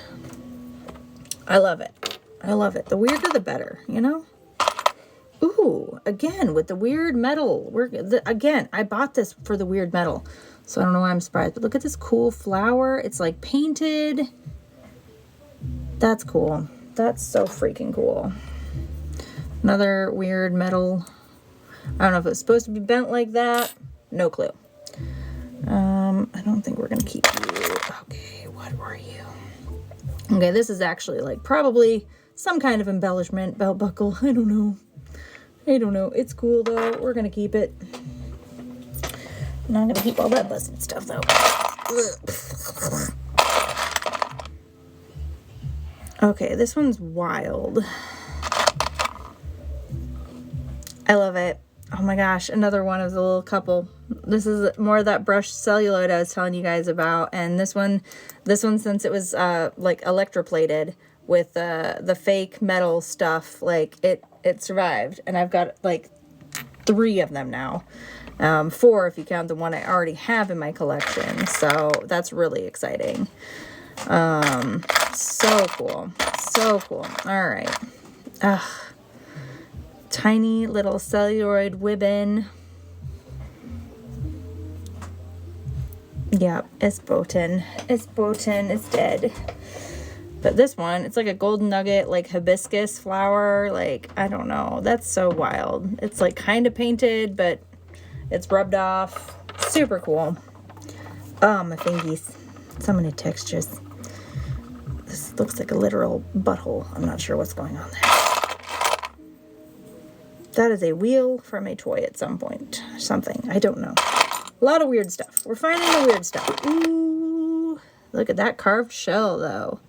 I love it. I love it. The weirder the better, you know? Ooh, again, with the weird metal. Again, I bought this for the weird metal. So I don't know why I'm surprised. But look at this cool flower. It's like painted. That's cool. That's so freaking cool. Another weird metal. I don't know if it's supposed to be bent like that. No clue. I don't think we're going to keep you. Okay, what were you? Okay, this is actually like probably some kind of embellishment belt buckle. I don't know. I don't know. It's cool though. We're going to keep it. I'm not going to keep all that busted stuff though. Okay, this one's wild. I love it. Oh my gosh, another one of the little couple. This is more of that brushed celluloid I was telling you guys about. And this one since it was like electroplated with the fake metal stuff, like it survived. And I've got like 3 of them now. 4 if you count the one I already have in my collection. So that's really exciting. So cool. So cool. All right. Tiny little celluloid ribbon. Yeah, it's broken. It's broken. It's dead. But this one, it's like a golden nugget, like hibiscus flower. Like, I don't know. That's so wild. It's like kind of painted, but it's rubbed off. Super cool. Oh, my fingies. So many textures. This looks like a literal butthole. I'm not sure what's going on there. That is a wheel from a toy at some point. Something. I don't know. A lot of weird stuff. We're finding the weird stuff. Ooh. Look at that carved shell, though.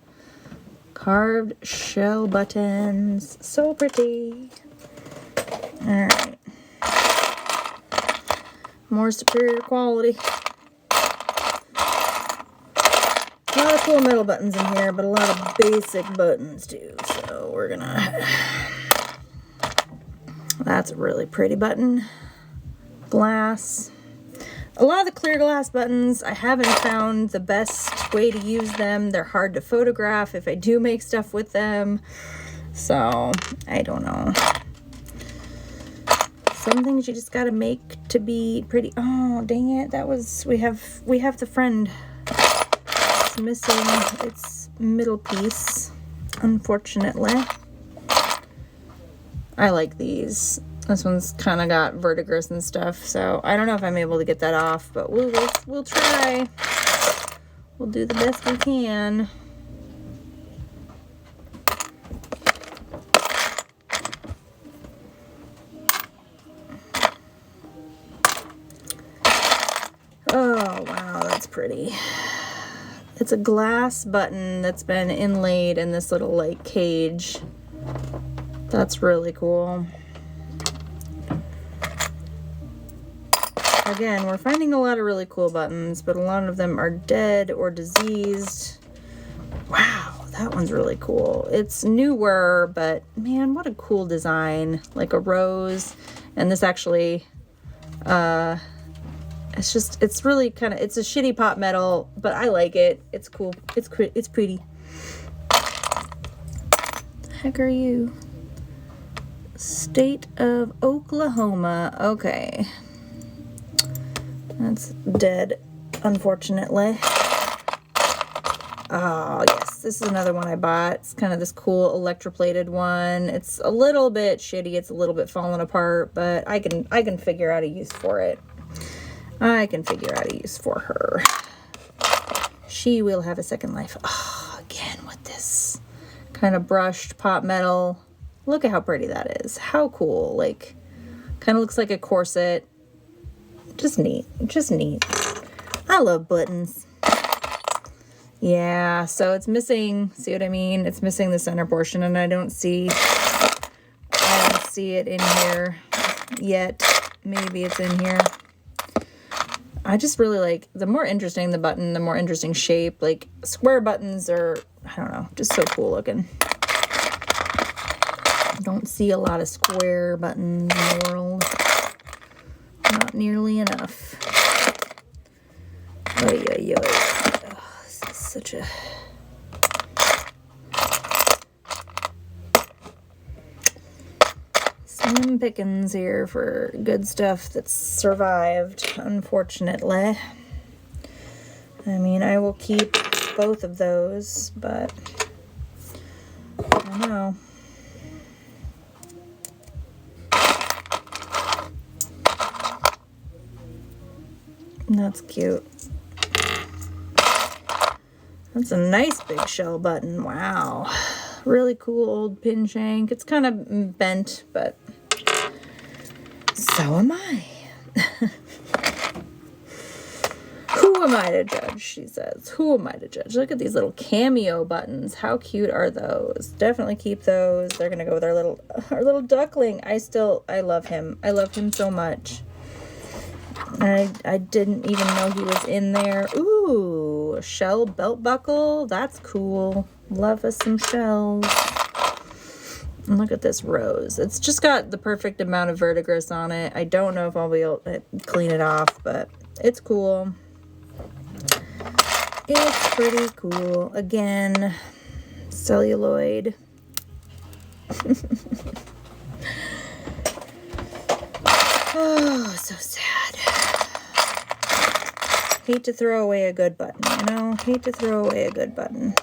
Carved shell buttons. So pretty. Alright. More superior quality. A lot of cool metal buttons in here, but a lot of basic buttons, too. So we're gonna... That's a really pretty button. Glass. A lot of the clear glass buttons, I haven't found the best way to use them. They're hard to photograph if I do make stuff with them. So, I don't know. Some things you just gotta make to be pretty. Oh, dang it. That was, we have the friend. It's missing its middle piece, unfortunately. I like these. This one's kind of got verdigris and stuff, so I don't know if I'm able to get that off, but we'll try. We'll do the best we can. Oh, wow, that's pretty. It's a glass button that's been inlaid in this little like cage. That's really cool. Again, we're finding a lot of really cool buttons, but a lot of them are dead or diseased. Wow, that one's really cool. It's newer, but man, what a cool design. Like a rose. And this actually, it's really kind of, it's a shitty pop metal, but I like it. It's cool. It's pretty. The heck are you? State of Oklahoma. Okay. That's dead, unfortunately. Oh, yes. This is another one I bought. It's kind of this cool electroplated one. It's a little bit shitty. It's a little bit falling apart, but I can figure out a use for it. I can figure out a use for her. She will have a second life. Oh, again with this kind of brushed pop metal. Look at how pretty that is. How cool. Like, kind of looks like a corset. Just neat. Just neat. I love buttons. Yeah, so it's missing, see what I mean? It's missing the center portion, and I don't see it in here yet. Maybe it's in here. I just really like, the more interesting the button, the more interesting shape. Like, square buttons are, I don't know, just so cool looking. Don't see a lot of square buttons in the world. Not nearly enough. Oy, oy, oy. Oh, this is such a... Slim pickings here for good stuff that's survived, unfortunately. I mean, I will keep both of those, but I don't know. That's cute. That's a nice big shell button. Wow. Really cool old pin shank. It's kind of bent, but so am I. Who am I to judge, she says. Who am I to judge? Look at these little cameo buttons. How cute are those? Definitely keep those. They're going to go with our little duckling. I love him. I love him so much. I didn't even know he was in there. Ooh, a shell belt buckle. That's cool. Love us some shells. And look at this rose. It's just got the perfect amount of verdigris on it. I don't know if I'll be able to clean it off, but it's cool. It's pretty cool. Again, celluloid. Oh, so sad. Hate to throw away a good button, you know? Hate to throw away a good button.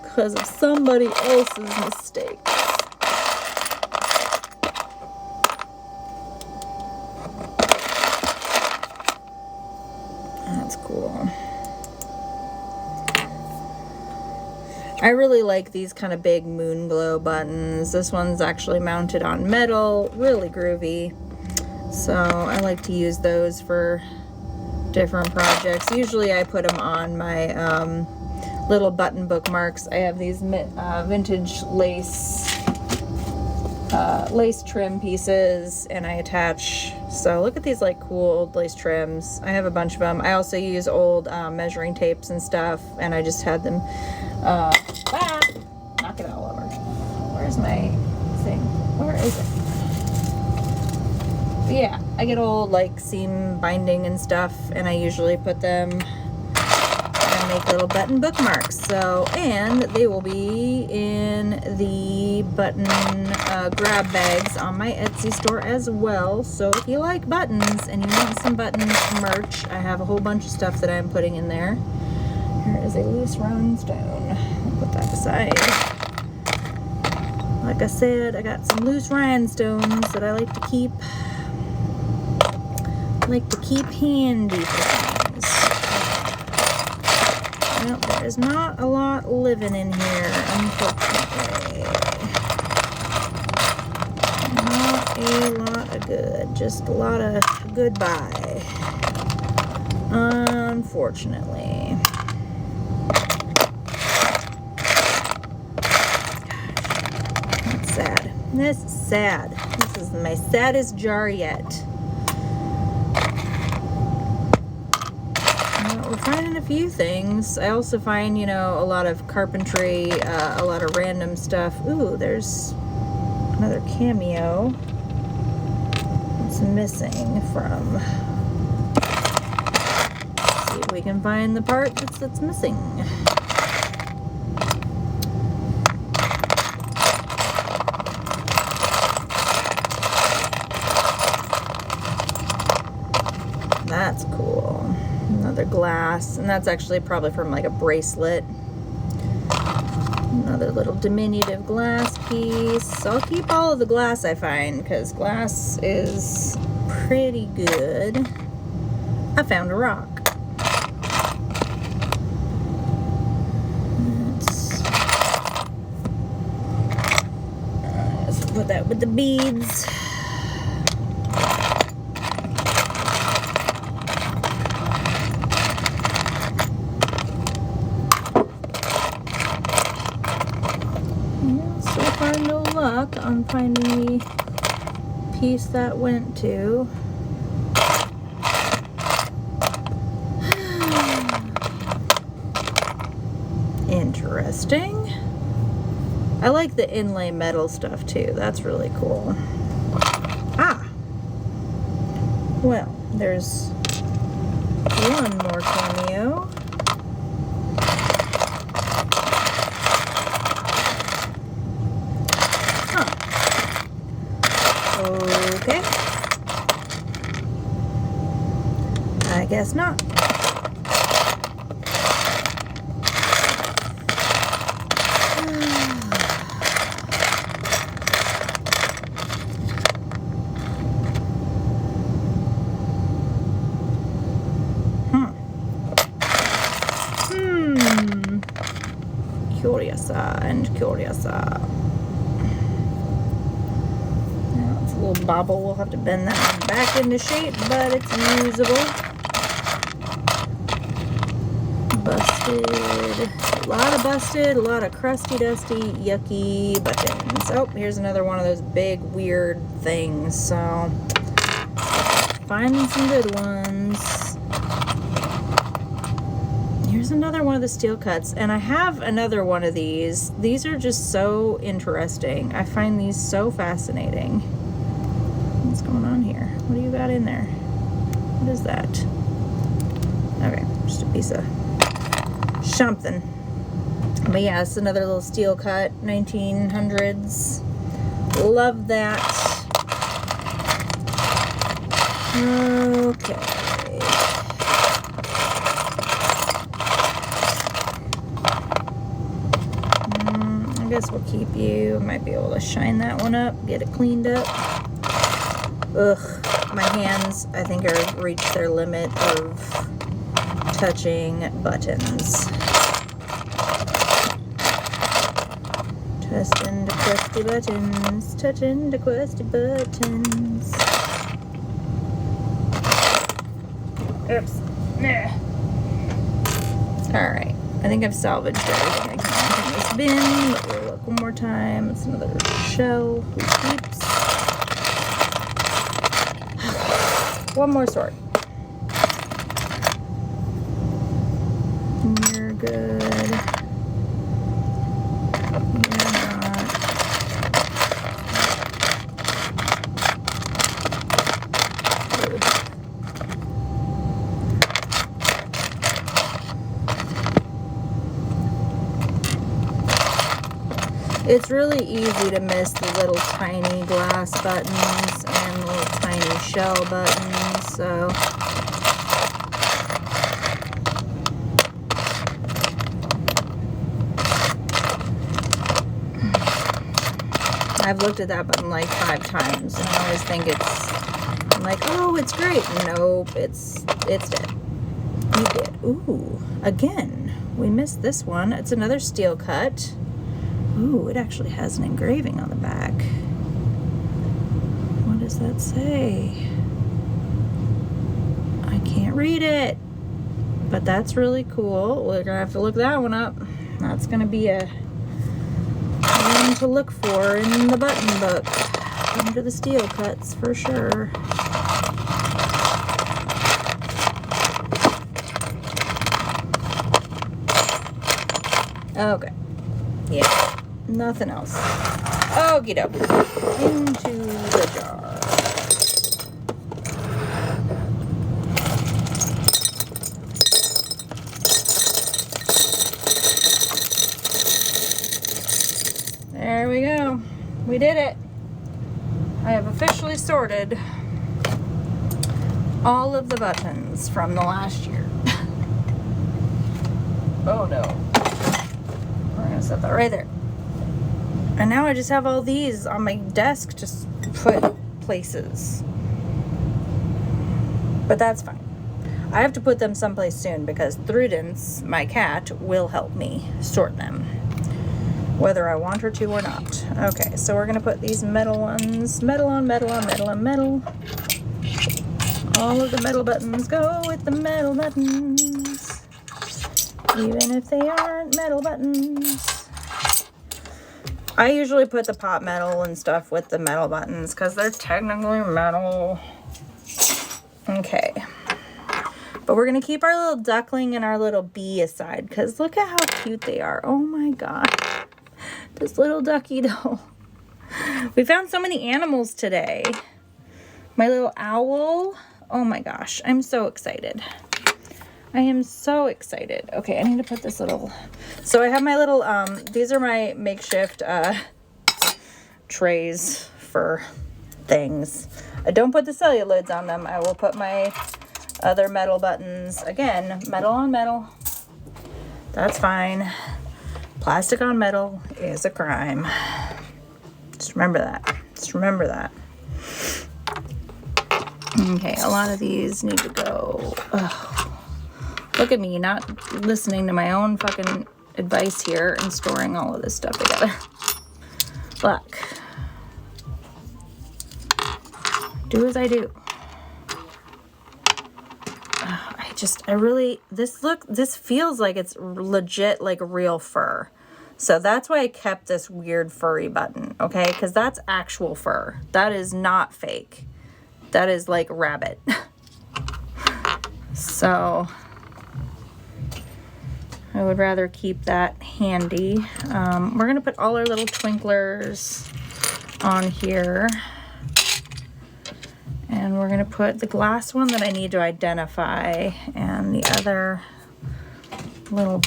Because of somebody else's mistakes. That's cool. I really like these kind of big moon glow buttons. This one's actually mounted on metal, really groovy. So I like to use those for different projects. Usually I put them on my little button bookmarks. I have these vintage lace trim pieces, and I attach. So look at these like cool old lace trims. I have a bunch of them. I also use old measuring tapes and stuff, and I just had them knock it all over. Where's my thing? Where is it? But yeah, I get old like seam binding and stuff, and I usually put them and make little button bookmarks. So, and they will be in the button grab bags on my Etsy store as well. So if you like buttons and you want some button merch, I have a whole bunch of stuff that I'm putting in there. Here is a loose rhinestone. I'll put that aside. Like I said, I got some loose rhinestones that I like to keep handy for things. Well, there's not a lot living in here, unfortunately. Not a lot of good. Just a lot of goodbye. Unfortunately. That's sad. This is sad. This is my saddest jar yet. We're finding a few things. I also find, you know, a lot of carpentry, a lot of random stuff. Ooh, there's another cameo. It's missing from. Let's see if we can find the part that's missing. That's cool. Another glass, and that's actually probably from like a bracelet. Another little diminutive glass piece. I'll keep all of the glass I find because glass is pretty good. I found a rock. Let's put that with the beads. No luck on finding the piece that went to. Interesting. I like the inlay metal stuff too. That's really cool. Ah! Well, there's one more cameo. Okay. I guess not. Curiosa and curiosa. Little bobble, we'll have to bend that one back into shape, but it's usable. Busted, a lot of busted, a lot of crusty, dusty, yucky buttons. Oh, here's another one of those big weird things, so finding some good ones. Here's another one of the steel cuts, and I have another one of these. These are just so interesting. I find these so fascinating. What's going on here? What do you got in there? What is that? Okay, just a piece of something. But yeah, it's another little steel cut, 1900s. Love that. Okay. I guess we'll keep you. Might be able to shine that one up, get it cleaned up. Ugh, my hands, I think, are reached their limit of touching buttons. Touching the crusty buttons, touching the crusty buttons. Oops. Alright, I think I've salvaged everything I can in this bin, but we'll look one more time. It's another shell. Who keeps? One more sort. You're good. You're not. It's really easy to miss the little tiny glass buttons and little tiny shell buttons, so I've looked at that button like 5 times and I always think I'm like, oh, it's great. Nope, it's dead. You did. Ooh, again, we missed this one. It's another steel cut. Ooh, it actually has an engraving on the back. What does that say? I can't read it, but that's really cool. We're gonna have to look that one up. That's gonna be a one to look for in the button book under the steel cuts for sure. Okay. Yeah. Nothing else. Okie doke. Into the jar. There we go. We did it. I have officially sorted all of the buttons from the last year. Oh no. We're gonna set that right there. And now I just have all these on my desk just put places. But that's fine. I have to put them someplace soon because Prudence, my cat, will help me sort them, whether I want her to or not. Okay, so we're gonna put these metal ones, metal on metal on metal on metal. All of the metal buttons go with the metal buttons, even if they aren't metal buttons. I usually put the pop metal and stuff with the metal buttons because they're technically metal. Okay. But we're going to keep our little duckling and our little bee aside because look at how cute they are. Oh my god. This little ducky doll. We found so many animals today. My little owl. Oh my gosh. I'm so excited. I am so excited. Okay, I need to put this little... So I have my little, these are my makeshift trays for things. I don't put the celluloids on them. I will put my other metal buttons. Again, metal on metal. That's fine. Plastic on metal is a crime. Just remember that. Just remember that. Okay, a lot of these need to go. Ugh. Look at me, not listening to my own fucking advice here and storing all of this stuff together. Look. Do as I do. This feels like it's legit, like real fur. So that's why I kept this weird furry button, okay? Because that's actual fur. That is not fake. That is like rabbit. So I would rather keep that handy. We're gonna put all our little twinklers on here. And we're gonna put the glass one that I need to identify and the other little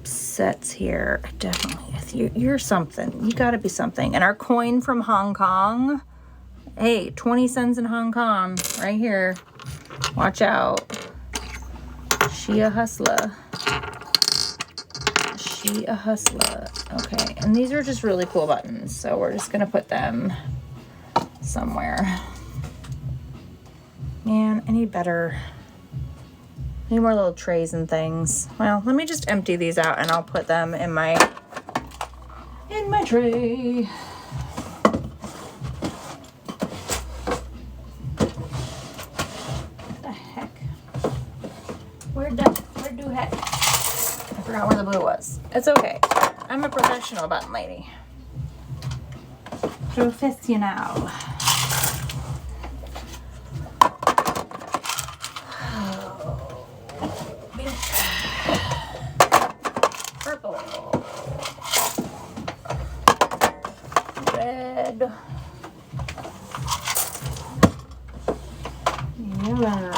sets here. Definitely, you're something. You gotta be something. And our coin from Hong Kong. Hey, 20 cents in Hong Kong, right here. Watch out. She a hustler. She a hustler. Okay, and these are just really cool buttons, so we're just gonna put them somewhere. Man, I need more little trays and things. Well, let me just empty these out and I'll put them in my tray. What the heck? Where do heck? I forgot where the blue was. It's okay. I'm a professional button lady. Professional. Purple. Red. Yellow.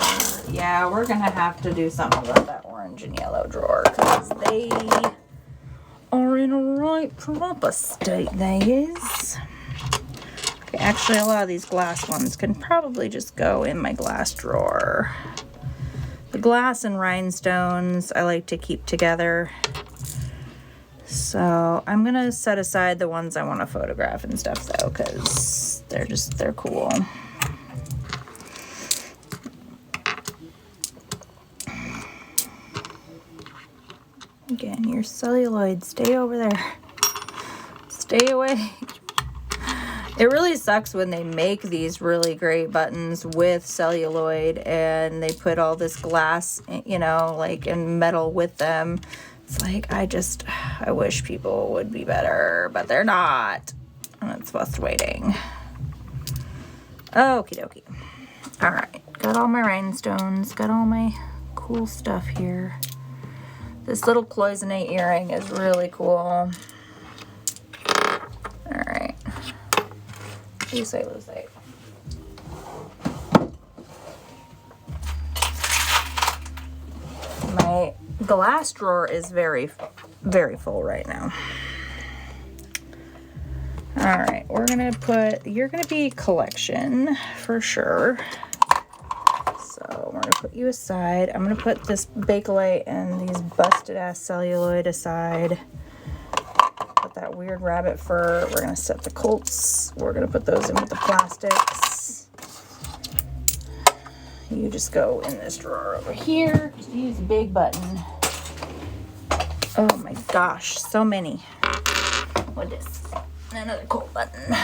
Yeah, we're gonna have to do something about that orange and yellow drawer because they are in a right proper state, they is. Okay, actually a lot of these glass ones can probably just go in my glass drawer. The glass and rhinestones I like to keep together. So I'm gonna set aside the ones I want to photograph and stuff though, because they're cool. Again, your celluloid, stay over there. Stay away. It really sucks when they make these really great buttons with celluloid and they put all this glass, you know, like, and metal with them. It's like, I wish people would be better, but they're not. And it's frustrating. Okie dokie. All right, got all my rhinestones, got all my cool stuff here. This little cloisonne earring is really cool. All right. Loose. My glass drawer is very, very full right now. All right, you're gonna be collection for sure. So we're gonna put you aside. I'm gonna put this Bakelite and these busted ass celluloid aside. Put that weird rabbit fur. We're gonna set the Colts. We're gonna put those in with the plastics. You just go in this drawer over here. Just use the big button. Oh my gosh, so many. What is this? Another Colt button.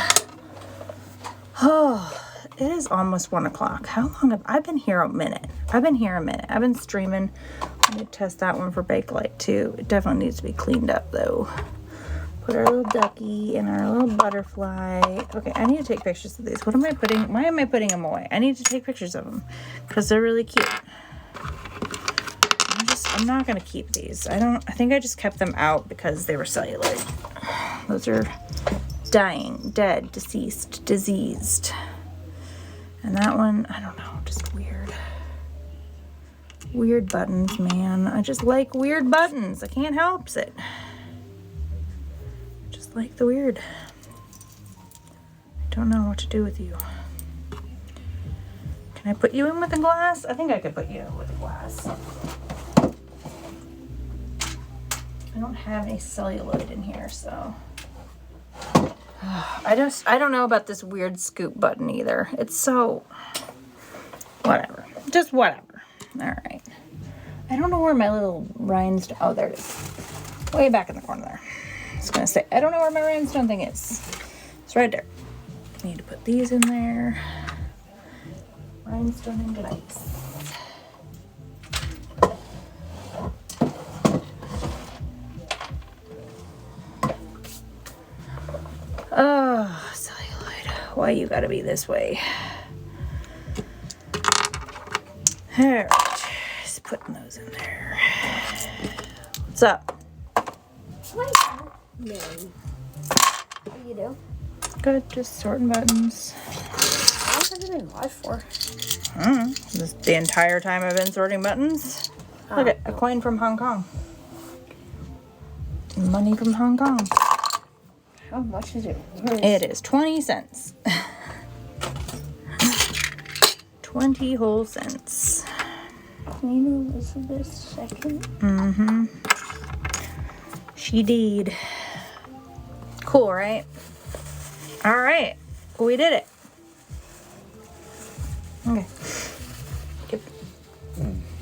Oh, it is almost 1 o'clock. How long have I been here? A minute. I've been streaming. Let me test that one for Bakelite too. It definitely needs to be cleaned up though. Put our little ducky and our little butterfly. Okay, I need to take pictures of these. Why am I putting them away? I need to take pictures of them because they're really cute. I'm not gonna keep these. I think I just kept them out because they were celluloid. Those are dying, dead, deceased, diseased. And that one, I don't know, just weird. Weird buttons, man. I just like weird buttons. I can't help it. Just like the weird. I don't know what to do with you. Can I put you in with a glass? I think I could put you in with a glass. I don't have any celluloid in here, so. I don't know about this weird scoop button either. It's so, whatever. Just whatever. All right. I don't know where my little rhinestone, oh, there it is. Way back in the corner there. I was gonna say, I don't know where my rhinestone thing is. It's right there. I need to put these in there. Rhinestone and glaze. Oh, celluloid. Why you gotta be this way? All right, just putting those in there. What's up?
No. What do you do?
Good, just sorting buttons.
How long have you been live for?
Just the entire time I've been sorting buttons. Look at a coin from Hong Kong. Money from Hong Kong.
How much is it?
It is 20 cents. 20 whole cents.
Queen Elizabeth II.
Mm-hmm. She did. Cool, right? All right. We did it. Okay.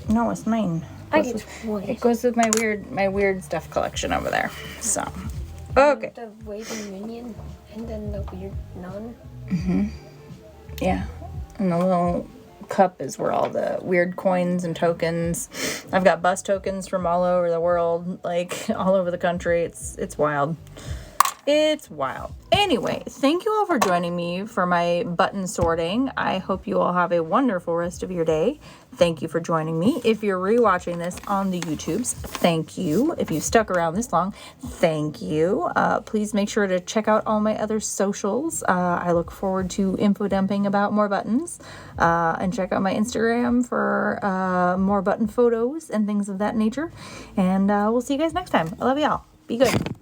No, it's mine.
I get 20.
It goes with my weird stuff collection over there. So, okay.
The waving minion and then the weird nun.
Yeah. And the little cup is where all the weird coins and tokens. I've got bus tokens from all over the world, like all over the country. It's wild. It's wild. Anyway, thank you all for joining me for my button sorting. I hope you all have a wonderful rest of your day. Thank you for joining me. If you're rewatching this on the YouTubes, thank you. If you stuck around this long, thank you. Please make sure to check out all my other socials. I look forward to info dumping about more buttons. And check out my Instagram for more button photos and things of that nature. And we'll see you guys next time. I love y'all. Be good.